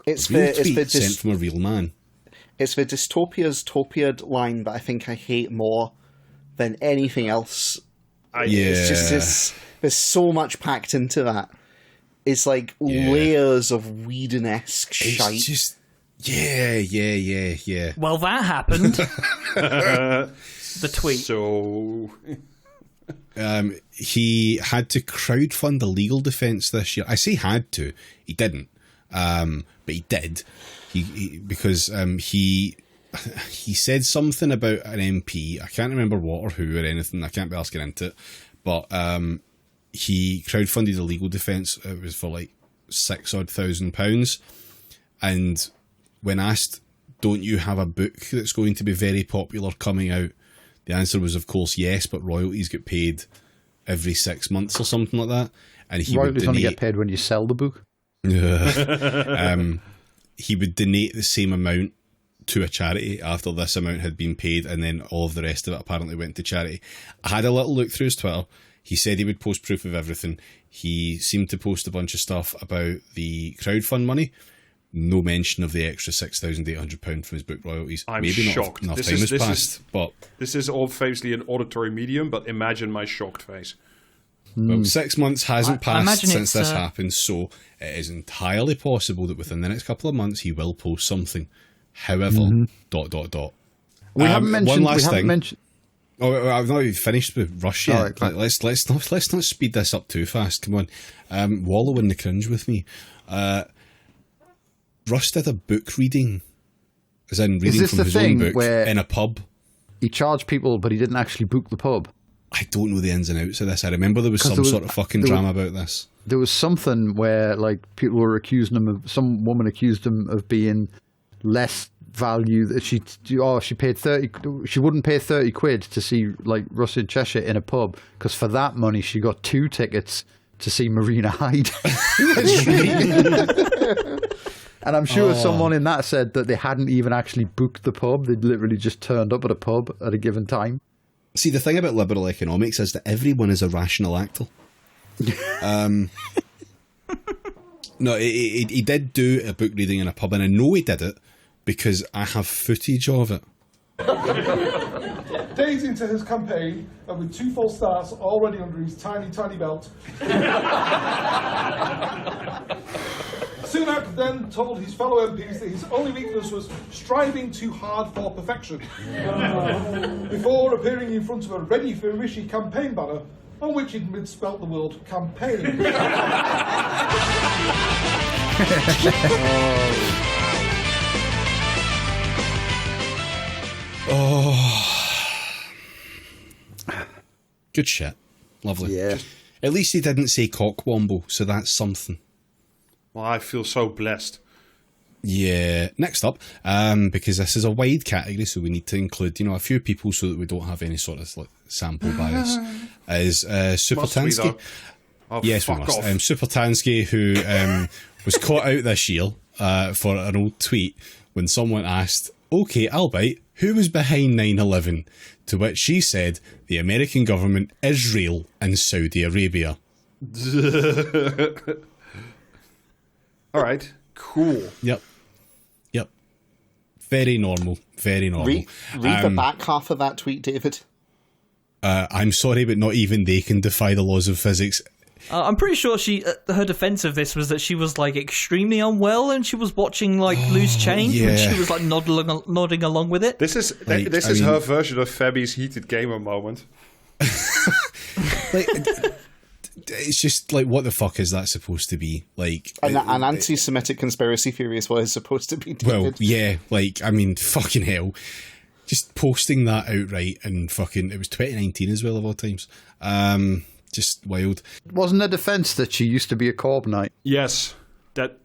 It's Real the tweet sent from a real man. It's the dystopia's topiad line that I think I hate more than anything else. It's just there's so much packed into that. It's like layers of Whedon-esque shite. It's just yeah. Well, that happened. The tweet. So He had to crowdfund a legal defence this year. I say had to. He didn't, but he did. Because he said something about an MP. I can't remember what or who or anything. I can't be asking into it. But he crowdfunded a legal defence. It was for like £6,000. And when asked, "Don't you have a book that's going to be very popular coming out?" the answer was, of course, yes, but royalties get paid every 6 months or something like that. And he royalties only get paid when you sell the book. He would donate the same amount to a charity after this amount had been paid, and then all of the rest of it apparently went to charity. I had a little look through his Twitter. He said he would post proof of everything. He seemed to post a bunch of stuff about the crowdfund money. No mention of the extra £6,800 from his book royalties. I'm Maybe shocked. Not enough time has passed, but this is obviously an auditory medium, but imagine my shocked face. well, 6 months hasn't I passed imagine since it's, this happened, so it is entirely possible that within the next couple of months he will post something. However, ... We haven't mentioned. one last We haven't thing. mentioned. Oh, I've not even finished with Rush yet. All right, fine. Let's not speed this up too fast. Come on, wallow in the cringe with me. Russ did a book reading, as in reading this from the his own thing book where- in a pub. He charged people, but he didn't actually book the pub. I don't know the ins and outs of this. I remember there was some sort of fucking there was- drama about this. There was something where like people were accusing him of, some woman accused him of being less value, that she paid 30, she wouldn't pay 30 quid to see like Russ in Cheshire in a pub, because for that money she got 2 tickets to see Marina Hyde. And I'm sure someone in that said that they hadn't even actually booked the pub. They'd literally just turned up at a pub at a given time. See, the thing about liberal economics is that everyone is a rational actor. No, he did do a book reading in a pub, and I know he did it because I have footage of it. Days into his campaign, and with 2 false starts already under his tiny, tiny belt, Sunak then told his fellow MPs that his only weakness was striving too hard for perfection, before appearing in front of a ready-for-issue campaign banner on which he'd misspelt the word campaign. Good shit. Lovely. Yeah. At least he didn't say cockwomble, so that's something. Well, I feel so blessed. Yeah. Next up, because this is a wide category, so we need to include, a few people so that we don't have any sort of like sample bias, is Must we, Supertansky. though? Oh, Yes, we fuck must. off. Supertansky, who was caught out this year for an old tweet when someone asked, "Okay, I'll bite, who was behind 9/11?" To which she said, "The American government, Israel, and Saudi Arabia." All right, cool. Yep. Very normal. Very normal. Read the back half of that tweet, David. I'm sorry, but not even they can defy the laws of physics. I'm pretty sure her defense of this was that she was like extremely unwell and she was watching like Loose Change and she was like nodding along with it. This is her version of Febby's heated gamer moment. Like, it's just like, what the fuck is that supposed to be? Like an anti-Semitic conspiracy theory is what it's supposed to be, David. Well, yeah, like, I mean, fucking hell. Just posting that outright and fucking, it was 2019 as well, of all times. Just wild. Wasn't a defence that she used to be a Corbynite? Yes.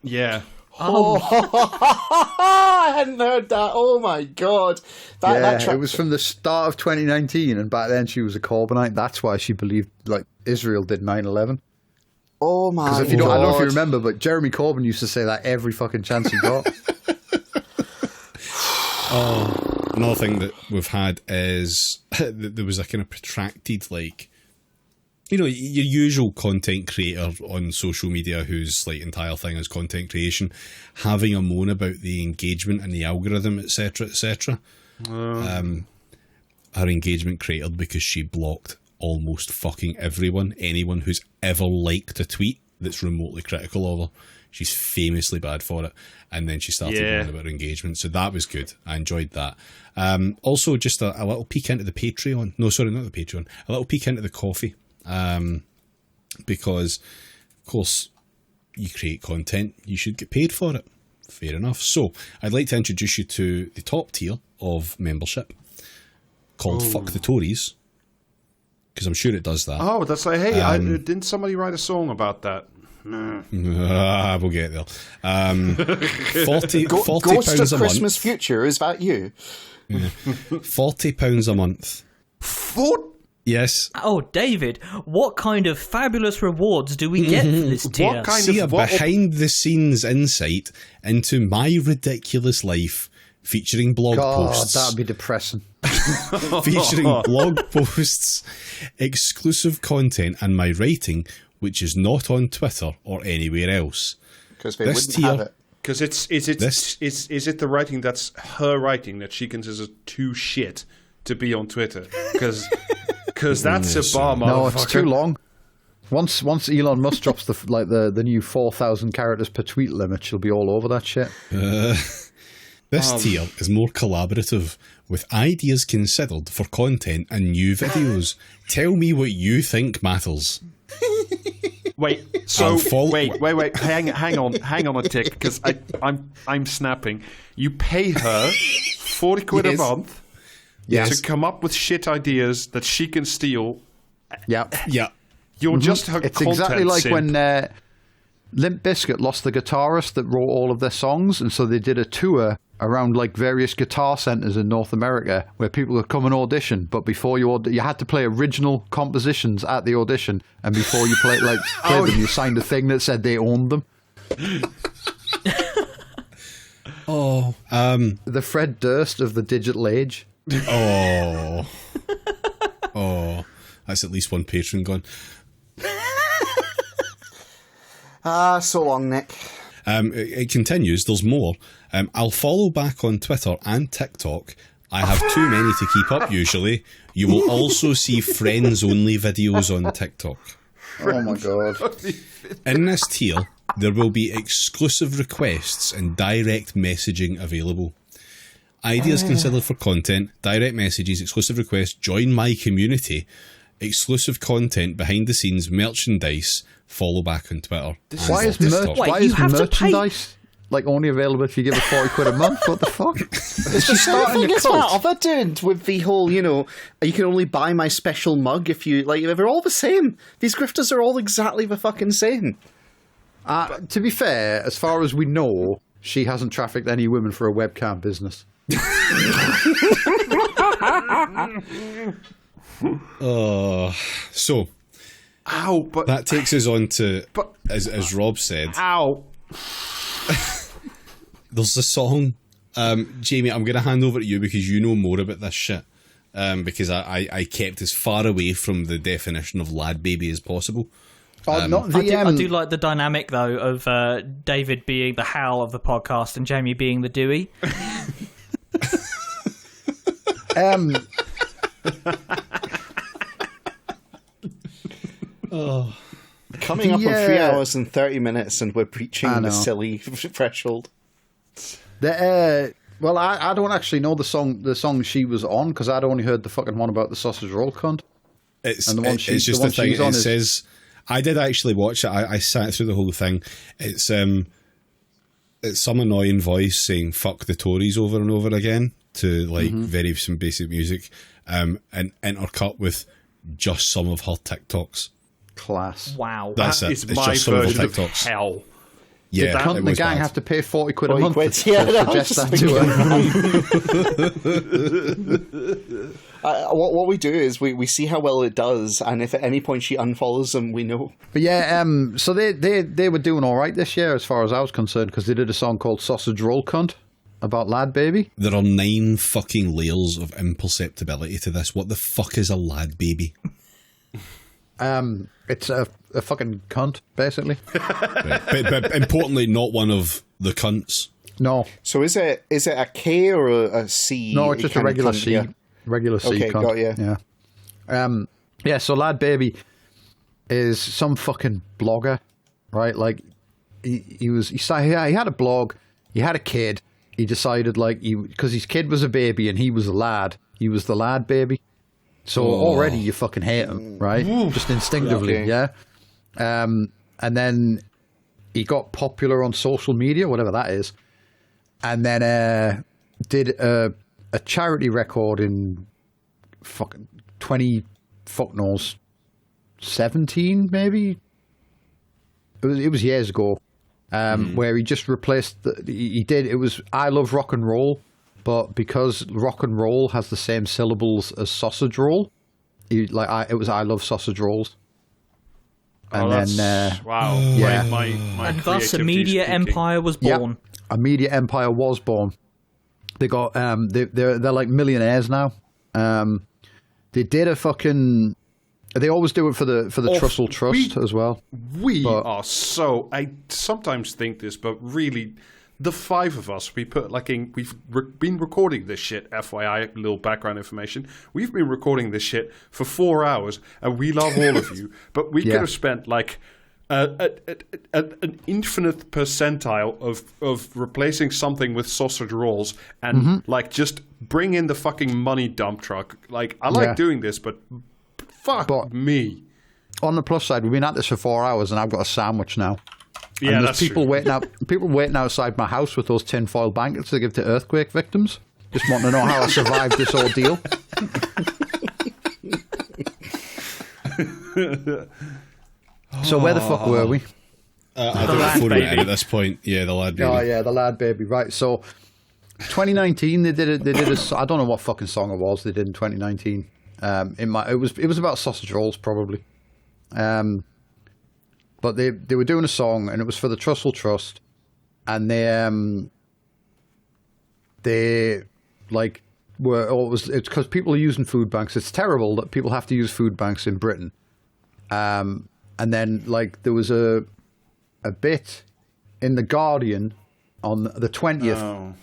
Yeah. Oh, I hadn't heard that. Oh my god. It was from the start of 2019, and back then she was a Corbynite. That's why she believed like Israel did 9/11. Oh my god. Because I don't know if you remember, but Jeremy Corbyn used to say that every fucking chance he got. Another thing that we've had is there was a kind of protracted, like, you know, your usual content creator on social media whose like entire thing is content creation, having a moan about the engagement and the algorithm, etc., etc. Her engagement cratered because she blocked almost fucking anyone who's ever liked a tweet that's remotely critical of her. She's famously bad for it. And then she started moaning about her engagement. So that was good. I enjoyed that. Also, just a little peek into the Patreon. No, sorry, not the Patreon. A little peek into the coffee. Because, of course, you create content, you should get paid for it. Fair enough. So, I'd like to introduce you to the top tier of membership called Fuck the Tories, because I'm sure it does that. Oh, that's like, hey, didn't somebody write a song about that? We'll get there. 40 Ghost pounds of a Christmas month. Future, is that you? Yeah. £40 a month. Yes. Oh, David, what kind of fabulous rewards do we get for this tier? See a behind-the-scenes insight into my ridiculous life, featuring blog posts. That'd be depressing. Featuring blog posts, exclusive content, and my writing, which is not on Twitter or anywhere else. Because they wouldn't have it. Because is it the writing that's her writing that she considers too shit to be on Twitter? Because that's a bar, motherfucker. No, it's too long. Once Elon Musk drops the new 4,000 characters per tweet limit, she'll be all over that shit. This tier is more collaborative, with ideas considered for content and new videos. Tell me what you think matters. Wait, so wait, hang on a tick, because I'm snapping. You pay her 40 quid a month to come up with shit ideas that she can steal. Yeah. You're just her It's content exactly like simp. when Limp Bizkit lost the guitarist that wrote all of their songs, and so they did a tour around like various guitar centers in North America where people would come and audition, but before you had to play original compositions at the audition, and before you played them, you signed a thing that said they owned them. The Fred Durst of the digital age. Oh, that's at least one patron gone. So long, Nick. It continues. There's more. I'll follow back on Twitter and TikTok. I have too many to keep up usually. You will also see friends-only videos on TikTok. Oh my god. In this tier, there will be exclusive requests and direct messaging available. Ideas considered for content, direct messages, exclusive requests, join my community, exclusive content, behind the scenes, merchandise, follow back on Twitter. Why is merchandise like only available if you give her 40 quid a month? What the fuck? It's just starting a It's what cult. other dude with the whole, you can only buy my special mug if you like. They're all the same. These grifters are all exactly the fucking same. To be fair, as far as we know, she hasn't trafficked any women for a webcam business. So, but that takes us on to, as Rob said, there's a song. Jamie, I'm going to hand over to you because you know more about this shit. Because I kept as far away from the definition of lad baby as possible. I do like the dynamic though of David being the Hal of the podcast and Jamie being the Dewey. Coming up on 3 hours and 30 minutes, and we're breaching the silly threshold. Well, I don't actually know the song she was on, because I'd only heard the fucking one about the sausage roll cunt. It's just the thing. It says, I did actually watch it. I sat through the whole thing. It's some annoying voice saying "fuck the Tories" over and over again to very some basic music, and intercut with just some of her TikToks. Class. Wow. That's that it. is It's my just some of her version of TikToks. hell. Yeah, Did the cunt and the gang have to pay 40 quid a month to suggest that to her? What we do is we see how well it does, and if at any point she unfollows them, we know. But yeah, so they were doing all right this year as far as I was concerned, because they did a song called Sausage Roll Cunt about Lad Baby. There are 9 fucking layers of imperceptibility to this. What the fuck is a lad baby? It's a fucking cunt, basically. Right. But importantly, not one of the cunts. No. So is it a K or a C? No, it's just a regular cunt, C. yeah. Regular C Okay, cunt. got you. Yeah. Yeah, so Lad Baby is some fucking blogger, right? Like, he had a blog, he had a kid, he decided, because his kid was a baby and he was a lad, he was the Lad Baby. So already you fucking hate him, right? Just instinctively, Okay. yeah? And then he got popular on social media, whatever that is, and then did a charity record in fucking 17 maybe? It was years ago, where he just replaced, it was I Love Rock and Roll, but because rock and roll has the same syllables as sausage roll, it was I Love Sausage Rolls. And wow. Yeah. My And thus a creativity is media peaking. empire was born. Yep, a media empire was born. They got they're like millionaires now. They did a fucking. They always do it for the Trussell Trust as well. We are so. I sometimes think this, but really, the 5 of us, we've been recording this shit. FYI, little background information. We've been recording this shit for 4 hours, and we love all of you. But we could have spent an infinite percentile of replacing something with sausage rolls and just bring in the fucking money dump truck. Like, I like doing this, but fuck me. On the plus side, we've been at this for 4 hours, and I've got a sandwich now. Yeah, and that's there's people true. people waiting outside my house with those tinfoil blankets to give to earthquake victims. Just wanting to know how I survived this ordeal. So where the fuck were we? I don't know if we're at this point. Yeah, the Lad Baby. Oh yeah, the Lad Baby. Right. So 2019, they did a. I don't know what fucking song it was they did in 2019. It was about sausage rolls probably. But they were doing a song, and it was for the Trussell Trust, and it's because people are using food banks. It's terrible that people have to use food banks in Britain. And then there was a bit in the Guardian on the 20th,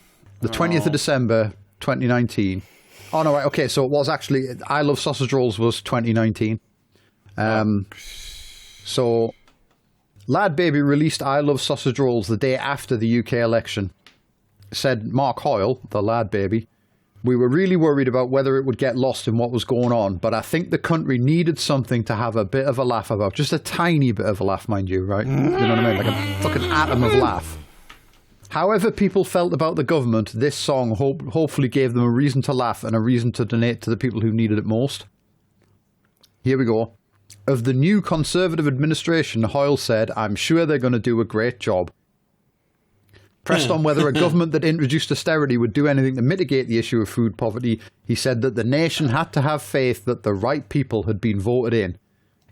the 20th of December 2019. Oh no, right, okay. So it was actually I Love Sausage Rolls was 2019. So. Lad Baby released I Love Sausage Rolls the day after the UK election. Said Mark Hoyle, the Lad Baby, "We were really worried about whether it would get lost in what was going on, but I think the country needed something to have a bit of a laugh about. Just a tiny bit of a laugh, mind you, right? You know what I mean? Like a fucking atom of laugh. However people felt about the government, this song hopefully gave them a reason to laugh and a reason to donate to the people who needed it most." Here we go. Of the new Conservative administration, Hoyle said, "I'm sure they're going to do a great job." Pressed on whether a government that introduced austerity would do anything to mitigate the issue of food poverty, he said that the nation had to have faith that the right people had been voted in.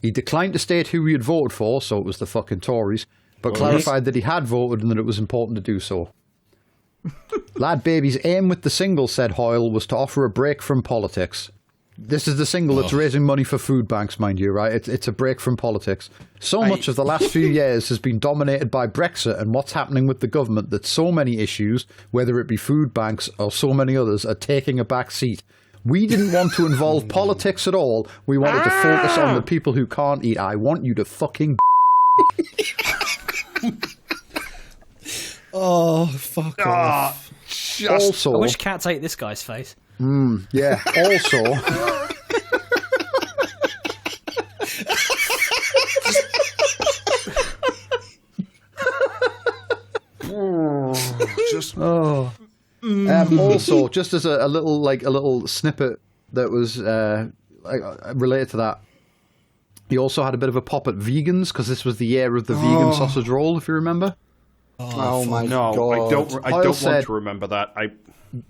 He declined to state who he had voted for, so it was the fucking Tories, but clarified that he had voted and that it was important to do so. Lad Baby's aim with the single, said Hoyle, was to offer a break from politics. This is the single that's raising money for food banks, mind you, right? It's a break from politics. So much of the last few years has been dominated by Brexit and what's happening with the government that so many issues, whether it be food banks or so many others, are taking a back seat. We didn't want to involve politics at all. We wanted to focus on the people who can't eat. I want you to fucking... Oh, fuck off. Also, I wish cats ate this guy's face. yeah, also... also, just as a little snippet that was related to that, he also had a bit of a pop at vegans because this was the year of the vegan sausage roll, if you remember. Oh my No, god! I don't want to remember that.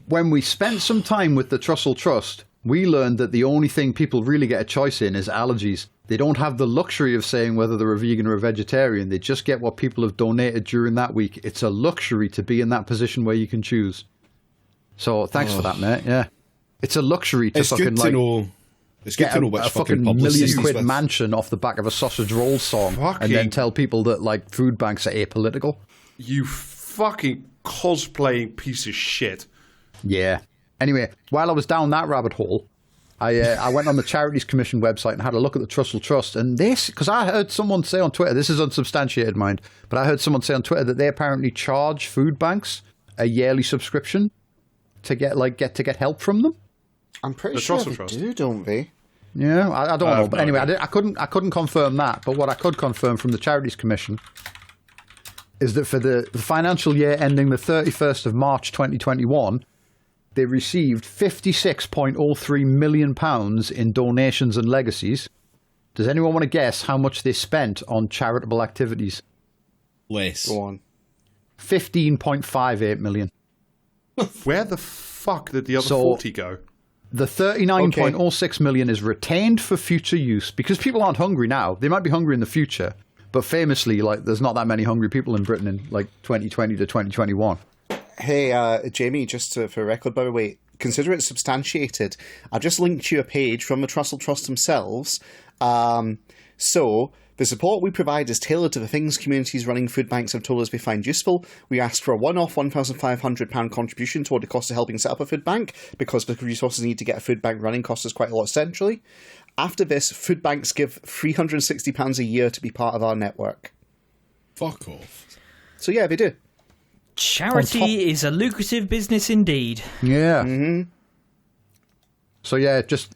When we spent some time with the Trussell Trust, we learned that the only thing people really get a choice in is allergies. They don't have the luxury of saying whether they're a vegan or a vegetarian. They just get what people have donated during that week. It's a luxury to be in that position where you can choose. So thanks for that, mate. Yeah, it's a luxury to It's fucking good to know. It's good get to know which a fucking publicity £1 million with. mansion off the back of a sausage roll song, and then tell people that like food banks are apolitical. You fucking cosplaying piece of shit. Yeah. Anyway, while I was down that rabbit hole, I went on the Charities Commission website and had a look at the Trussell Trust, and this, because I heard someone say on Twitter, this is unsubstantiated, mind, but I heard someone say on Twitter that they apparently charge food banks a yearly subscription to get help from them. I'm pretty The sure Trussell they Trust. do, don't they? Yeah, I don't know, but no anyway, idea. I couldn't confirm that. But what I could confirm from the Charities Commission is that for the financial year ending the 31st of March 2021, they received £56.03 million in donations and legacies. Does anyone want to guess how much they spent on charitable activities? Less. Go on. 15.58 million. Where the fuck did the other So- 40 go? The 39.06 million is retained for future use because people aren't hungry now. They might be hungry in the future, but famously, like, there's not that many hungry people in Britain in like 2020 to 2021. Hey, Jamie, just for record, by the way, consider it substantiated. I've just linked you a page from the Trussell Trust themselves. So, the support we provide is tailored to the things communities running food banks have told us they find useful. We ask for a one-off £1,500 contribution toward the cost of helping set up a food bank, because the resources needed to get a food bank running cost us quite a lot centrally. After this, food banks give £360 a year to be part of our network. Fuck off. So yeah, they do. Charity is a lucrative business indeed. Yeah. So yeah, just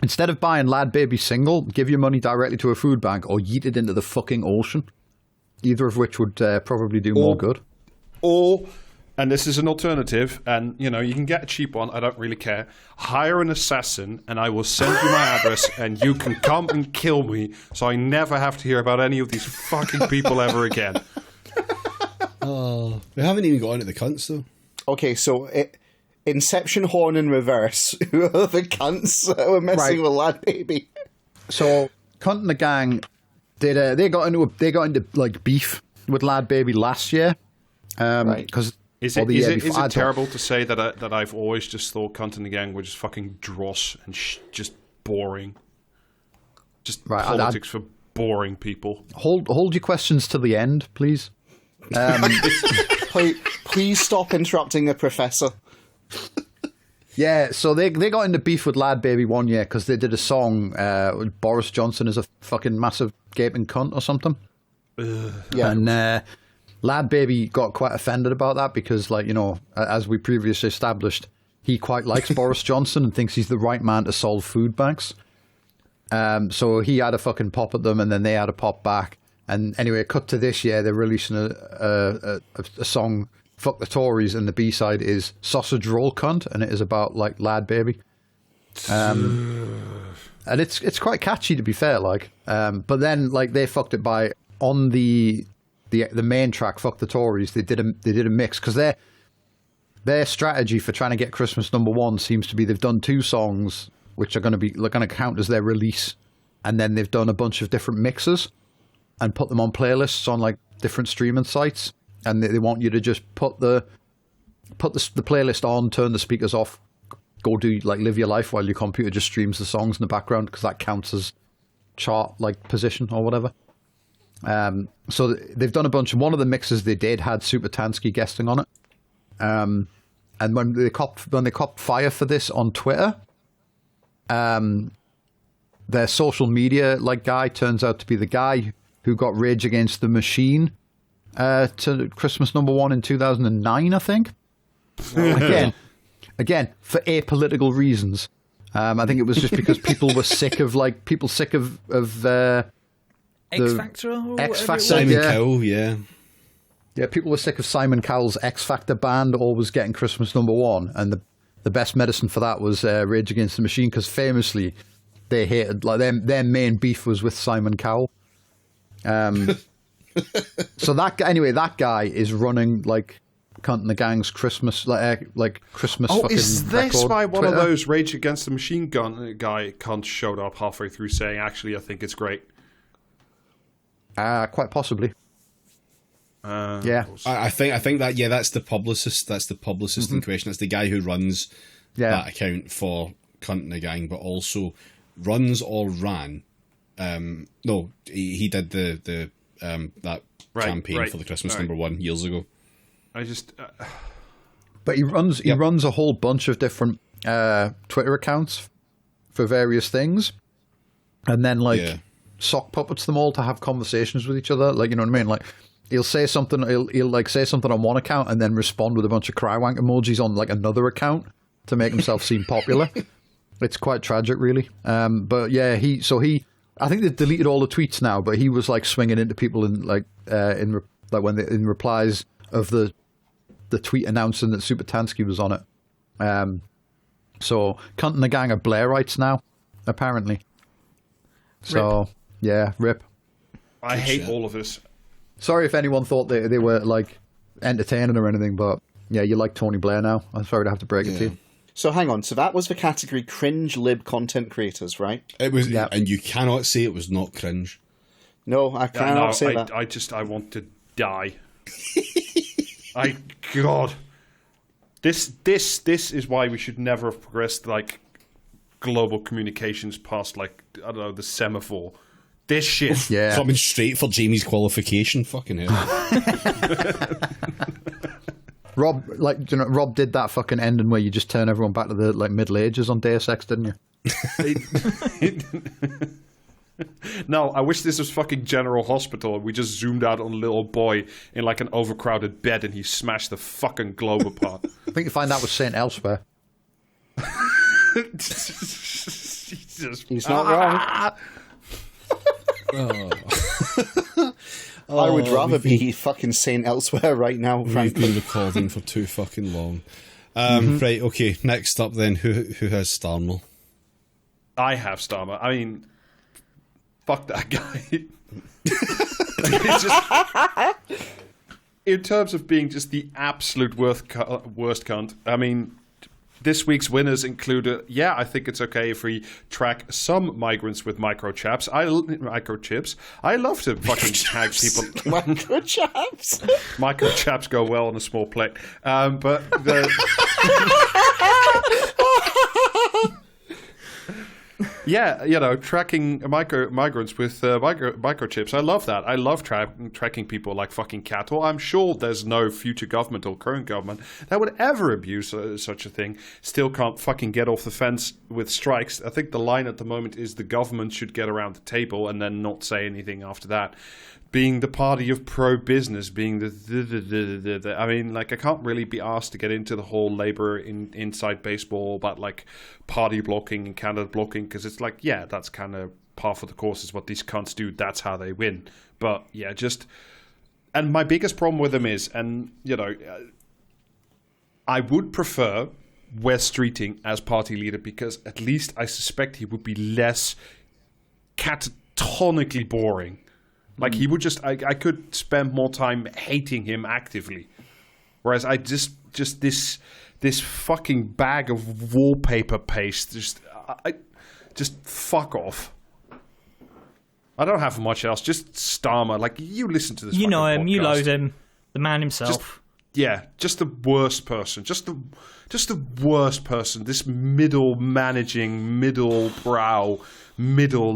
instead of buying Lad Baby single, give your money directly to a food bank or yeet it into the fucking ocean. Either of which would probably do more good. Or, and this is an alternative, and you know, you can get a cheap one, I don't really care. Hire an assassin and I will send you my address and you can come and kill me so I never have to hear about any of these fucking people ever again. Oh, we haven't even got into the cunts though. Okay, so Inception horn in reverse. Who are the cunts that were messing with Lad Baby? So Cunt and the gang did they got into like beef with Lad Baby last year. Right. Because Is it terrible to say that I've always just thought Cunt and the Gang were just fucking dross and just boring? Just Right, politics for boring people. Hold your questions to the end, please. Please stop interrupting the professor. Yeah, so they got into beef with Lad Baby one year because they did a song with Boris Johnson is a fucking massive gaping cunt or something. Yeah. And Lad Baby got quite offended about that because, like, you know, as we previously established, he quite likes Boris Johnson and thinks he's the right man to solve food banks. So he had a fucking pop at them and then they had a pop back. And anyway, cut to this year, they're releasing a song, Fuck the Tories, and the B-side is Sausage Roll Cunt, and it is about, like, Lad Baby. And it's quite catchy, to be fair, like. But then, like, they fucked it by, on the main track, Fuck the Tories, they did a mix, because their strategy for trying to get Christmas #1 seems to be they've done 2 songs, which are going to count as their release, and then they've done a bunch of different mixes, and put them on playlists on like different streaming sites, and they want you to just put the playlist on, turn the speakers off, go do like live your life while your computer just streams the songs in the background because that counts as chart like position or whatever. So they've done a bunch. One of the mixes they did had Super Tansky guesting on it, and when they copped fire for this on Twitter, their social media guy turns out to be the guy who got Rage Against the Machine to Christmas #1 in 2009, I think. Again, for apolitical reasons. I think it was just because people were sick of X Factor or X whatever Factor, it was. Simon Cowell, yeah. Yeah, people were sick of Simon Cowell's X Factor band always getting Christmas #1, and the best medicine for that was Rage Against the Machine, because famously they hated, their main beef was with Simon Cowell. So that guy is running Cunt and the Gang's Christmas Christmas. Oh, fucking is this record why one Twitter. of those Rage Against the Machine Gun guy cunts showed up halfway through saying, "Actually, I think it's great." Quite possibly. Yeah. I think that that's the publicist. That's the publicist in question. That's the guy who runs that account for Cunt and the Gang, but also runs or ran. No, he did the that campaign for the Christmas #1 years ago. I just. But he runs a whole bunch of different Twitter accounts for various things, and then sock puppets them all to have conversations with each other. You know what I mean? He'll say something. He'll say something on one account and then respond with a bunch of cry wank emojis on another account to make himself seem popular. It's quite tragic, really. But yeah, I think they've deleted all the tweets now. But he was swinging into people in in replies of the tweet announcing that Supertansky was on it. So Cunt and the Gang are Blairites now, apparently. So yeah, rip. I hate all of this. Sorry if anyone thought they were entertaining or anything, but yeah, you like Tony Blair now. I'm sorry to have to break it to you. So hang on. So that was the category cringe lib content creators, right? It was, and you cannot say it was not cringe. No, I cannot say that. I want to die. God, this is why we should never have progressed global communications past I don't know, the semaphore. This shit. Yeah. Coming straight for Jamie's qualification. Fucking hell. Rob, Rob did that fucking ending where you just turn everyone back to the Middle Ages on Deus Ex, didn't you? No, I wish this was fucking General Hospital and we just zoomed out on a little boy in an overcrowded bed and he smashed the fucking globe apart. I think you find that was Saint Elsewhere. Jesus. He's not wrong. I would rather be fucking Saint Elsewhere right now, We've frankly. been recording for too fucking long. Right, okay, next up then, who has Starmer? I have Starmer. I mean, fuck that guy. It's just, in terms of being just the absolute worst cunt, I mean, this week's winners include, I think it's okay if we track some migrants with microchips. I love to fucking tag people. Microchips? Microchips go well on a small plate. But the... Yeah, tracking migrants with microchips. I love that. I love tracking people like fucking cattle. I'm sure there's no future government or current government that would ever abuse such a thing. Still can't fucking get off the fence with strikes. I think the line at the moment is the government should get around the table and then not say anything after that. Being the party of pro-business, being the I mean, I can't really be asked to get into the whole Labour inside baseball about party blocking and candidate blocking, because it's that's kind of par for the course is what these cunts do. That's how they win. But yeah, and my biggest problem with them is, and I would prefer Wes Streeting as party leader, because at least I suspect he would be less catatonically boring. He would I could spend more time hating him actively. Whereas I just this fucking bag of wallpaper paste, just fuck off. I don't have much else. Just Starmer. You listen to this. You know him. podcast. You loathe him. The man himself. just the worst person. Just the worst person. This managing, middle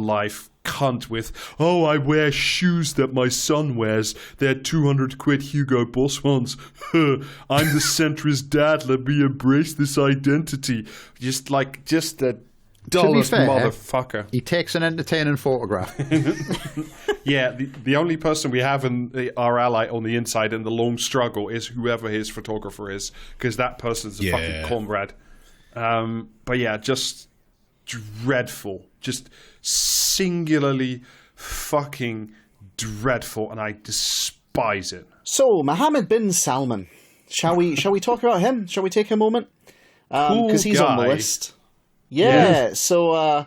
life cunt with, oh, I wear shoes that my son wears. They're 200 quid Hugo Boss ones. I'm the centrist dad. Let me embrace this identity. Just the dullest motherfucker. He takes an entertaining photograph. Yeah, the only person we have in our ally on the inside in the long struggle is whoever his photographer is, because that person's a fucking comrade. But yeah, just dreadful. Just singularly fucking dreadful, and I despise it. So, Mohammed bin Salman. Shall we talk about him? Shall we take a moment? Because he's on the list. Yeah. So,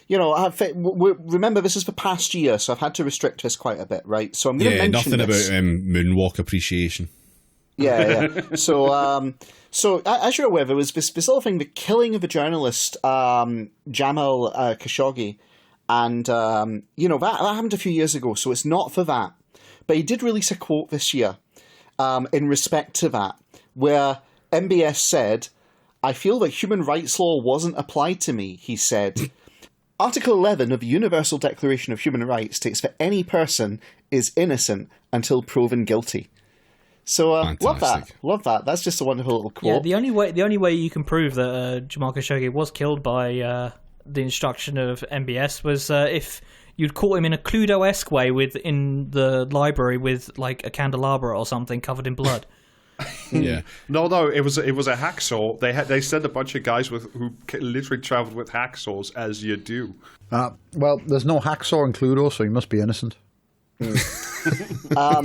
remember, this is for past year, so I've had to restrict this quite a bit, right? So I'm going to mention nothing about moonwalk appreciation. Yeah. So, as you're aware, there was this other thing, the killing of a journalist, Jamal Khashoggi, and that happened a few years ago. So it's not for that, but he did release a quote this year, in respect to that, where MBS said, "I feel that human rights law wasn't applied to me," he said. Article 11 of the Universal Declaration of Human Rights states that any person is innocent until proven guilty. So, love that. That's just a wonderful little quote. Yeah, the only way you can prove that Jamal Khashoggi was killed by the instruction of MBS was if you'd caught him in a Cluedo-esque way in the library with like a candelabra or something covered in blood. Yeah. No, it was a hacksaw. They sent a bunch of guys who literally traveled with hacksaws, as you do. Well, there's no hacksaw in Cluedo, so he must be innocent. I'll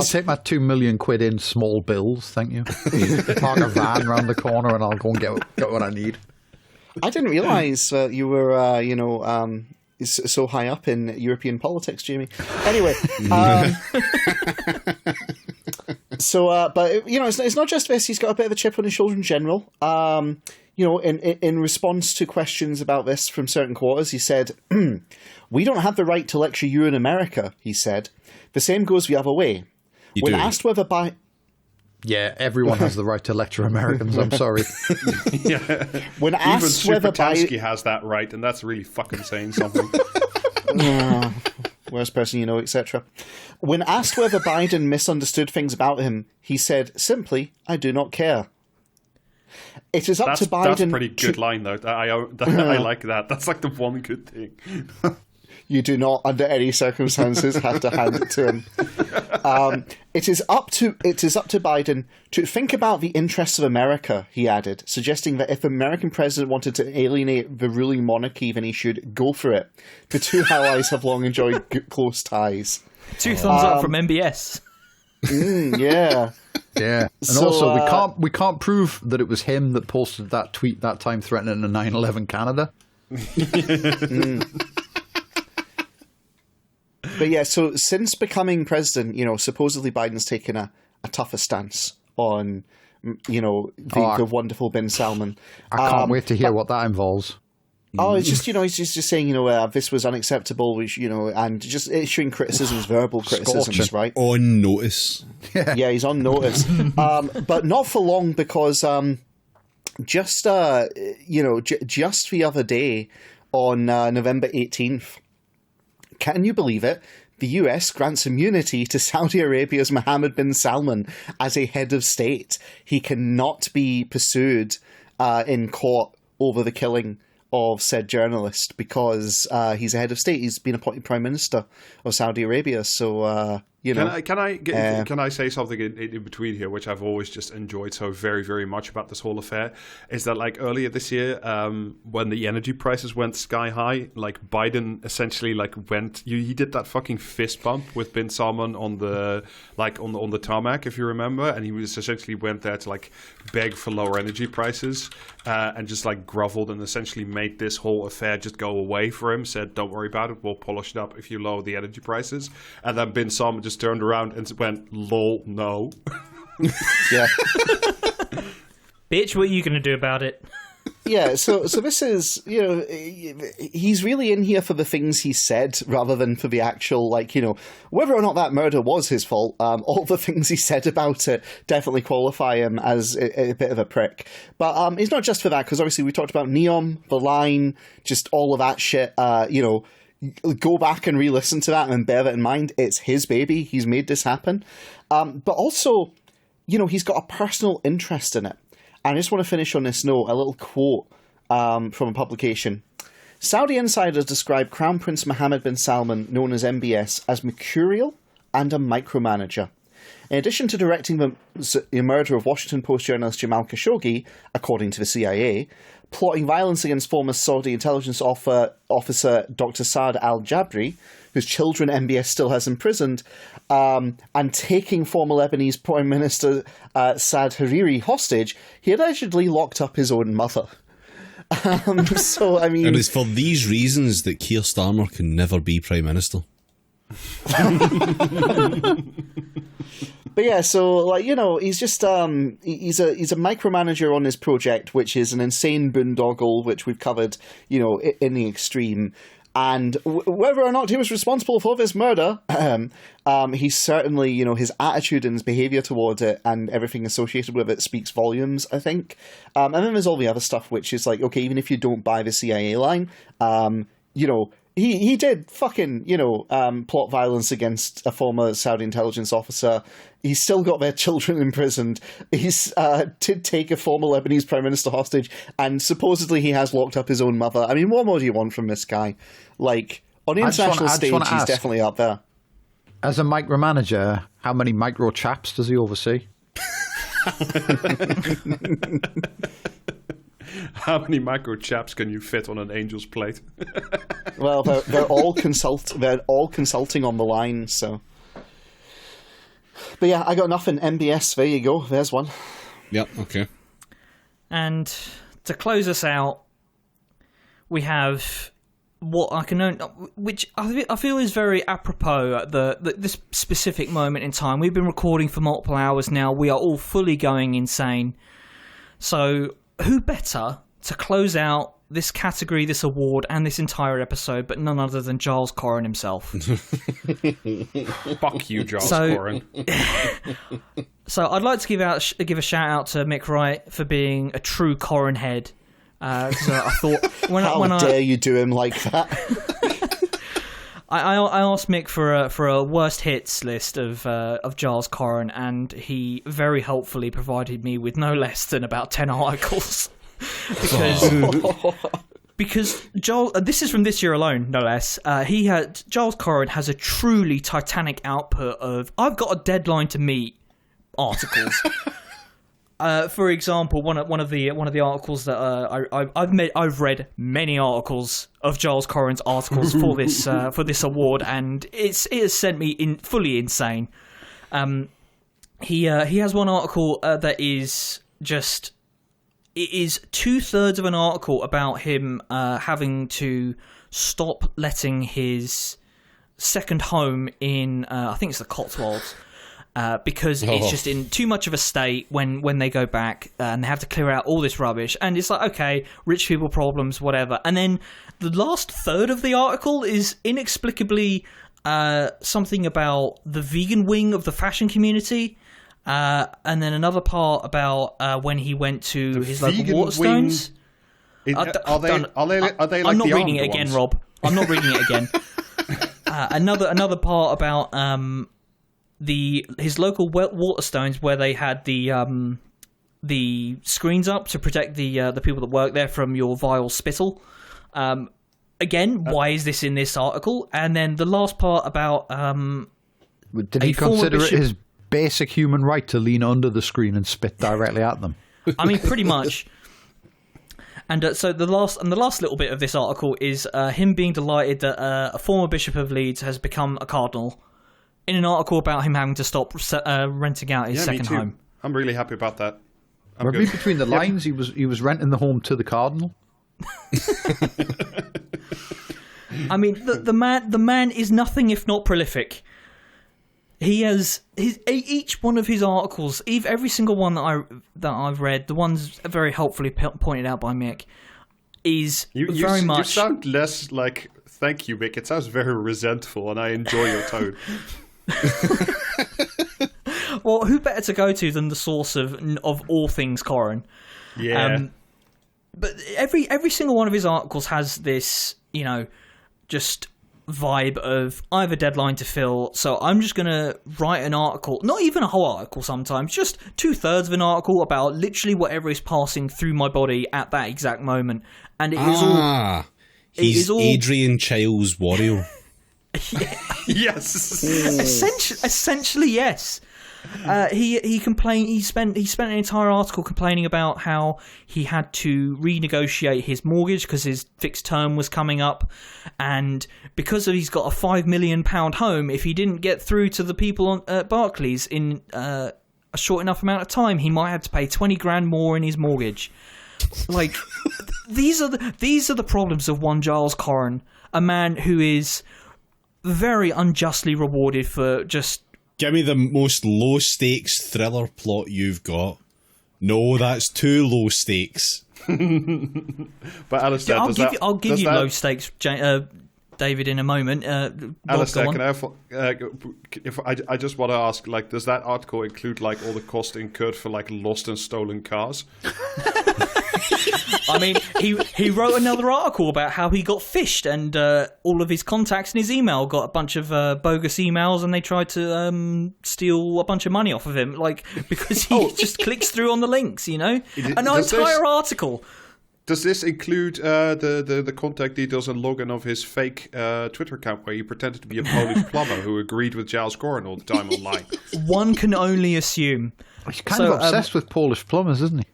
take my 2 million quid in small bills, thank you. Park a van around the corner and I'll go and get what I need. I didn't realise you were, so high up in European politics, Jamie. Anyway, but it's not just this. He's got a bit of a chip on his shoulder in general. In response to questions about this from certain quarters, he said, "We don't have the right to lecture you in America," he said. "The same goes the other way." Asked whether by... Yeah, everyone has the right to lecture Americans, I'm sorry. Yeah. When asked even whether Supatansky has that right, and that's really fucking saying something. Worst person you know, etc. When asked whether Biden misunderstood things about him, he said simply, "I do not care." It is up to Biden. That's a pretty good line, though. I like that. That's like the one good thing. You do not, under any circumstances, have to hand it to him. It is up to Biden to think about the interests of America, he added, suggesting that if the American president wanted to alienate the ruling monarchy, then he should go for it. The two allies have long enjoyed close ties. 2 thumbs up from MBS. Yeah. Yeah. And So, also, we can't prove that it was him that posted that tweet that time threatening a 9/11 Canada. But yeah, so since becoming president, supposedly Biden's taken a tougher stance on, the wonderful bin Salman. I can't wait to hear what that involves. Oh, it's just, he's just saying, this was unacceptable, which, and just issuing criticisms, verbal criticisms, right? On notice. Yeah, he's on notice. But not for long, because just the other day on November 18th, can you believe it? The US grants immunity to Saudi Arabia's Mohammed bin Salman as a head of state. He cannot be pursued in court over the killing of said journalist because he's a head of state. He's been appointed Prime Minister of Saudi Arabia. So, Can I say something in between here, which I've always just enjoyed so very, very much about this whole affair, is that like earlier this year, when the energy prices went sky high, like Biden essentially he did that fucking fist bump with bin Salman on the on the tarmac, if you remember, and he was essentially went there to like beg for lower energy prices, and just like groveled and essentially made this whole affair just go away for him. Said, "Don't worry about it, we'll polish it up if you lower the energy prices." And then bin Salman just turned around and went, "Lol, no." Yeah. Bitch, what are you going to do about it? Yeah, so this is, he's really in here for the things he said rather than for the actual, whether or not that murder was his fault. All the things he said about it definitely qualify him as a bit of a prick. But it's not just for that, because obviously we talked about Neom, The Line, just all of that shit. Go back and re-listen to that and bear that in mind. It's his baby. He's made this happen. But also, he's got a personal interest in it. And I just want to finish on this note, a little quote from a publication. Saudi insiders describe Crown Prince Mohammed bin Salman, known as MBS, as mercurial and a micromanager. In addition to directing the murder of Washington Post journalist Jamal Khashoggi, according to the CIA, plotting violence against former Saudi intelligence officer Dr. Saad al-Jabri, whose children MBS still has imprisoned, and taking former Lebanese Prime Minister Saad Hariri hostage, he allegedly locked up his own mother. So, I mean... And it's for these reasons that Keir Starmer can never be Prime Minister. But yeah, so he's just he's a micromanager on this project, which is an insane boondoggle, which we've covered, in the extreme. And whether or not he was responsible for this murder, he's certainly, his attitude and his behaviour towards it and everything associated with it speaks volumes, I think. And then there's all the other stuff, which is like, okay, even if you don't buy the CIA line, He did fucking, plot violence against a former Saudi intelligence officer. He's still got their children imprisoned. He's did take a former Lebanese prime minister hostage, and supposedly he has locked up his own mother. I mean, what more do you want from this guy? Like, on the international stage, he's definitely up there. As a micromanager, how many micro chaps does he oversee? How many micro chaps can you fit on an angel's plate? Well, they're all consulting on the line, so. But yeah, I got nothing. MBS, there you go. There's one. Yep, okay. And to close us out, we have what which I feel is very apropos at this specific moment in time. We've been recording for multiple hours now. We are all fully going insane. So who better to close out this category, this award, and this entire episode, but none other than Giles Corran himself. Fuck you, Giles Corran. So I'd like to give a shout out to Mick Wright for being a true Corran head. I thought how dare you do him like that? I asked Mick for a worst hits list of Giles Corran, and he very helpfully provided me with no less than about 10 articles. Because Giles, this is from this year alone, no less. Giles Corran has a truly titanic output of "I've got a deadline to meet" articles. For example, one of the articles that I've read many articles of Giles Corran's articles for this award, and it has sent me fully insane. He has one article that is just. It is 2/3 of an article about him having to stop letting his second home in, I think it's the Cotswolds, because it's just in too much of a state when they go back, and they have to clear out all this rubbish. And it's like, okay, rich people problems, whatever. And then the last third of the article is inexplicably something about the vegan wing of the fashion community. And then another part about when he went to his local Waterstones. Are they like I'm not the reading it armed again, ones? Rob. I'm not reading it again. Another part about his local Waterstones, where they had the screens up to protect the people that work there from your vile spittle. Again, why is this in this article? And then the last part about did he consider it his basic human right to lean under the screen and spit directly at them? I mean, pretty much. And so the last little bit of this article is him being delighted that a former Bishop of Leeds has become a cardinal, in an article about him having to stop renting out his second home. I'm really happy about that. Read between the lines, he was renting the home to the cardinal. I mean, the man is nothing if not prolific. He has each one of his articles, every single one that I've read, the ones very helpfully pointed out by Mick, is very much. You sound less like thank you, Mick. It sounds very resentful, and I enjoy your tone. Well, who better to go to than the source of all things Corin? Yeah. But every single one of his articles has this, just vibe of I have a deadline to fill, so I'm just gonna write an article, not even a whole article sometimes, just 2/3 of an article about literally whatever is passing through my body at that exact moment. And it is all he's Adrian Childs' Wario. Yes. Essentially yes. He complained. He spent an entire article complaining about how he had to renegotiate his mortgage because his fixed term was coming up, and because he's got a £5 million home, if he didn't get through to the people at Barclays in a short enough amount of time, he might have to pay 20 grand more in his mortgage. Like these are the problems of one Giles Corin, a man who is very unjustly rewarded for just. Give me the most low-stakes thriller plot you've got. No, that's too low stakes. But Alistair, I'll give you low stakes, David, in a moment. Alistair, I just want to ask, like, does that article include like all the costs incurred for like lost and stolen cars? I mean, he wrote another article about how he got phished and all of his contacts in his email got a bunch of bogus emails and they tried to steal a bunch of money off of him, like because he just clicks through on the links, an entire article. Does this include the contact details and login of his fake Twitter account where he pretended to be a Polish plumber who agreed with Giles Corin all the time online? One can only assume. He's kind of obsessed with Polish plumbers, isn't he?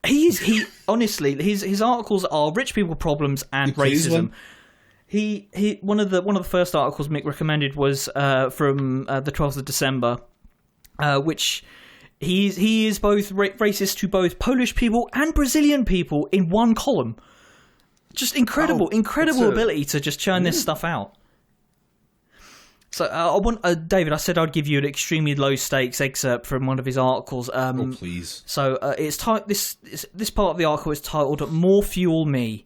He honestly, his articles are rich people problems and racism. He one of the first articles Mick recommended was from the 12th of December, which he is both racist to both Polish people and Brazilian people in one column. Just incredible ability to just churn this stuff out. So I want David. I said I'd give you an extremely low stakes excerpt from one of his articles. Oh please! So it's this part of the article is titled "More Fuel Me."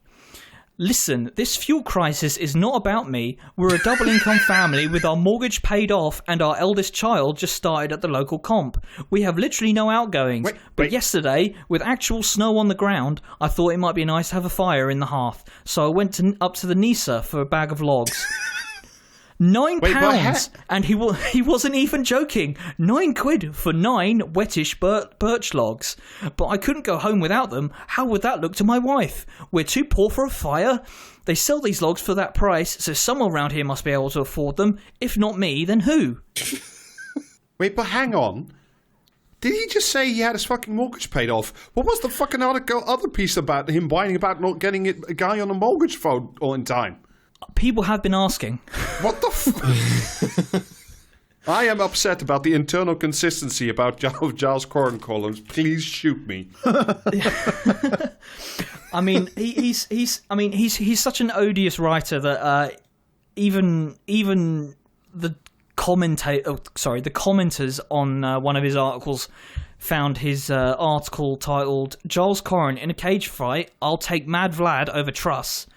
Listen, this fuel crisis is not about me. We're a double income family with our mortgage paid off and our eldest child just started at the local comp. We have literally no outgoings. But yesterday, with actual snow on the ground, I thought it might be nice to have a fire in the hearth. So I went up to the Nisa for a bag of logs. £9, and he wasn't even joking. £9 for 9 wettish birch logs. But I couldn't go home without them. How would that look to my wife? We're too poor for a fire. They sell these logs for that price, so someone around here must be able to afford them. If not me, then who? Wait, but hang on. Did he just say he had his fucking mortgage paid off? What was the fucking other piece about him whining about not getting a guy on a mortgage phone all in time? People have been asking. What the I am upset about the internal consistency about Giles Corin columns. Please shoot me. I mean, he's such an odious writer that even the commenters on one of his articles found his article titled "Giles Corin in a cage fight. I'll take Mad Vlad over Truss."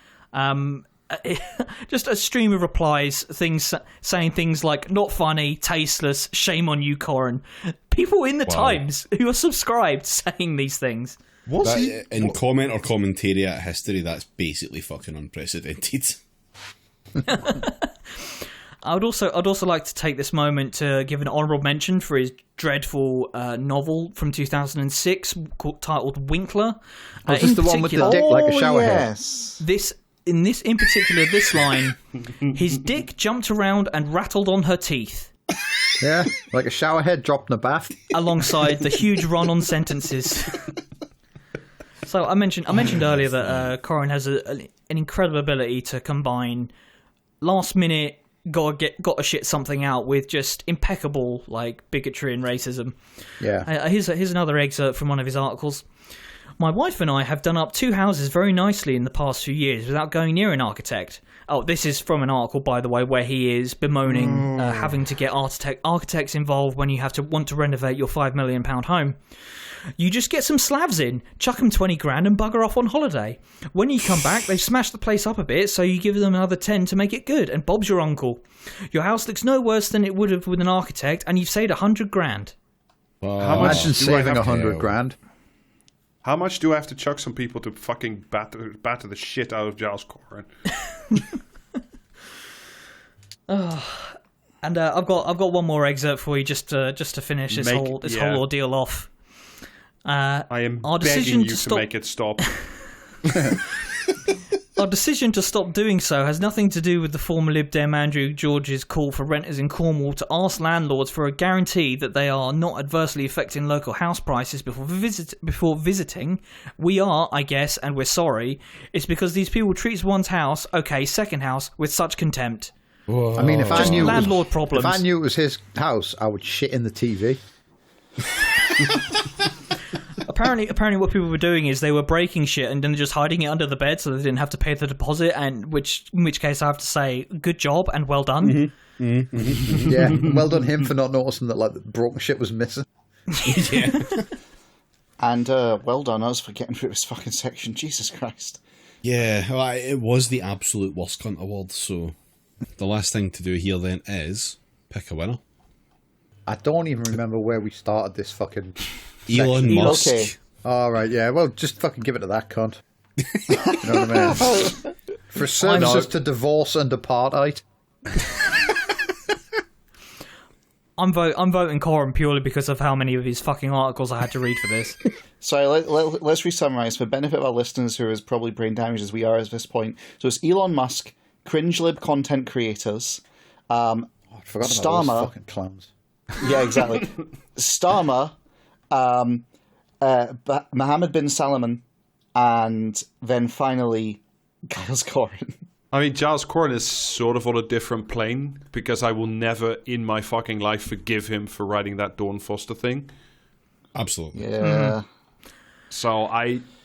Just a stream of replies, saying things like "not funny," "tasteless," "shame on you, Corin." People in the Times who are subscribed saying these things. In comment or commentary at history, that's basically fucking unprecedented. I'd also like to take this moment to give an honourable mention for his dreadful novel from 2006 titled Winkler. Is this the one with the dick like a shower head? In particular, this line, his dick jumped around and rattled on her teeth. Yeah, like a shower head dropped in a bath. Alongside the huge run-on sentences. So I mentioned earlier that Corin has an incredible ability to combine last-minute got to shit something out with just impeccable like bigotry and racism. Yeah. Here's another excerpt from one of his articles. My wife and I have done up 2 houses very nicely in the past few years without going near an architect. Oh, this is from an article, by the way, where he is bemoaning having to get architects involved when you want to renovate your £5 million home. You just get some slabs in, chuck them 20 grand and bugger off on holiday. When you come back, they've smashed the place up a bit, so you give them another 10 to make it good, and Bob's your uncle. Your house looks no worse than it would have with an architect, and you've saved 100 grand. How much Imagine saving 100 grand. How much do I have to chuck some people to fucking batter the shit out of Giles Corrin? And I've got one more excerpt for you just to finish this whole ordeal off. I am begging you to make it stop. Our decision to stop doing so has nothing to do with the former Lib Dem Andrew George's call for renters in Cornwall to ask landlords for a guarantee that they are not adversely affecting local house prices before visiting. We are, I guess, and we're sorry. It's because these people treat one's house, second house, with such contempt. Whoa. I mean, if I knew landlord problems. If I knew it was his house, I would shit in the TV. Apparently what people were doing is they were breaking shit and then just hiding it under the bed so they didn't have to pay the deposit, and in which case I have to say good job and well done. Yeah, well done him for not noticing that the broken shit was missing. Yeah. And well done us for getting through this fucking section. Jesus Christ. Yeah, well, it was the absolute worst cunt award, so the last thing to do here then is pick a winner. I don't even remember where we started this fucking Elon Musk. Okay. All right, yeah. Well, just fucking give it to that cunt. You know what I mean? For services to divorce and apartheid. I'm voting Corin purely because of how many of his fucking articles I had to read for this. So let's re-summarize for the benefit of our listeners who are as probably brain damaged as we are at this point. So it's Elon Musk, cringe lib content creators, I forgot about those fucking clowns. Yeah, exactly. Starmer, Mohammed bin Salman, and then finally Giles Corrin. I mean, Giles Corrin is sort of on a different plane because I will never in my fucking life forgive him for writing that Dawn Foster thing. Absolutely. Yeah. So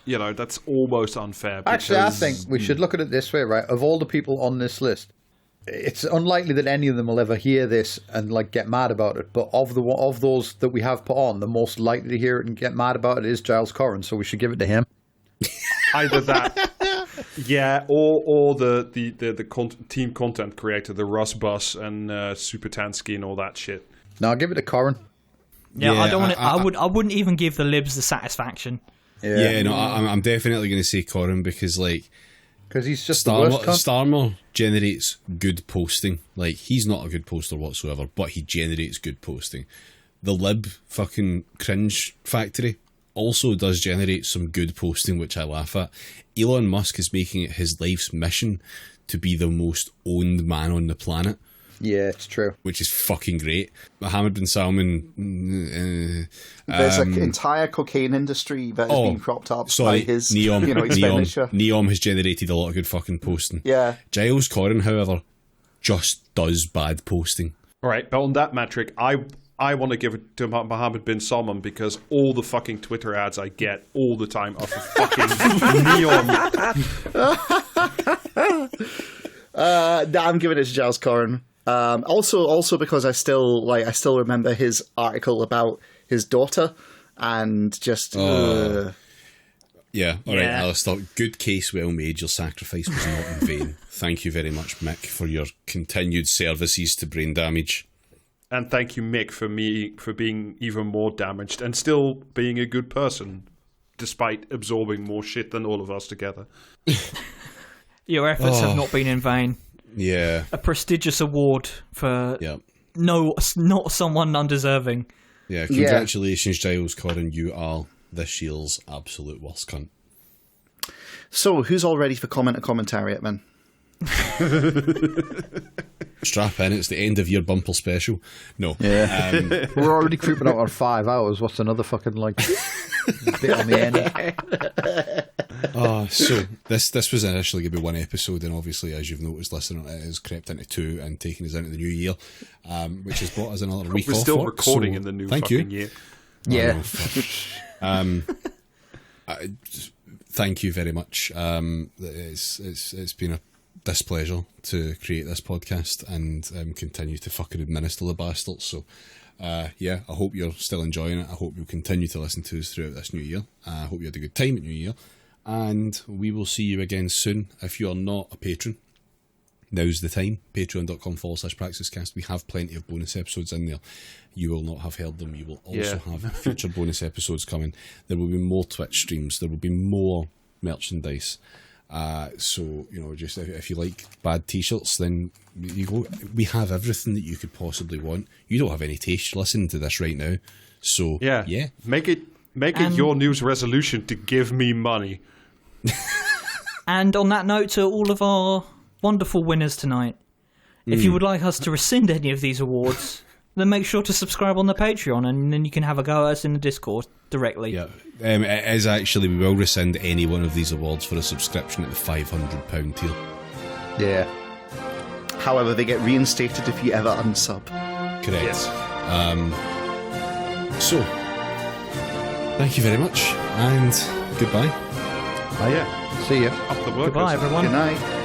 that's almost unfair. Actually, I think we should look at it this way, right? Of all the people on this list, it's unlikely that any of them will ever hear this and get mad about it. But of those that we have put on, the most likely to hear it and get mad about it is Giles Corrin. So we should give it to him. Either that, yeah, or the team content creator, the Russ Bus and Supertansky and all that shit. No, I'll give it to Corrin. Yeah, I don't want. I wouldn't even give the libs the satisfaction. Yeah, no, I'm definitely going to say Corrin because he's just the worst cunt. Starmer generates good posting. He's not a good poster whatsoever, but he generates good posting. The lib fucking cringe factory also does generate some good posting, which I laugh at. Elon Musk is making it his life's mission to be the most owned man on the planet. Yeah, it's true. Which is fucking great. Mohammed bin Salman... There's an entire cocaine industry that is being propped up by his expenditure. Neom has generated a lot of good fucking posting. Yeah. Giles Corrin, however, just does bad posting. All right, but on that metric, I want to give it to Mohammed bin Salman because all the fucking Twitter ads I get all the time are for fucking Neom. I'm giving it to Giles Corrin. Also because I still remember his article about his daughter and just yeah, all right, Alistair, good case, well made. Your sacrifice was not in vain. Thank you very much, Mick, for your continued services to brain damage. And thank you, Mick, for being even more damaged and still being a good person despite absorbing more shit than all of us together. Your efforts have not been in vain. Yeah. A prestigious award for not someone undeserving. Yeah, congratulations, Giles Corrin. You are this year's absolute worst cunt. So, who's all ready for commentariat, man? Strap in, it's the end of year bumper special. No. Yeah. We're already creeping out on 5 hours. What's another fucking bit on the end? So this was initially going to be one episode, and obviously, as you've noticed, listening, it has crept into 2 and taken us into the new year, which has brought us another week off. We're still recording in the new fucking year. Yeah. thank you very much. It's been a displeasure to create this podcast and continue to fucking administer the bastards. So, I hope you're still enjoying it. I hope you'll continue to listen to us throughout this new year. I hope you had a good time at New Year. And we will see you again soon. If you're not a patron, now's the time. Patreon.com/PraxesCast. We have plenty of bonus episodes in there. You will not have heard them. You will also have future bonus episodes coming. There will be more Twitch streams. There will be more merchandise. So, just if you like bad t-shirts, then you go. We have everything that you could possibly want. You don't have any taste listening to this right now. So, yeah. Make it your New Year's resolution to give me money. And on that note, to all of our wonderful winners tonight, if you would like us to rescind any of these awards, then make sure to subscribe on the Patreon, and then you can have a go at us in the Discord directly. Yeah, it is actually, we will rescind any one of these awards for a subscription at the £500 tier. Yeah. However, they get reinstated if you ever unsub. Correct. Yes. So, thank you very much, and goodbye. See ya. Up the workers. Goodbye, everyone. Good night.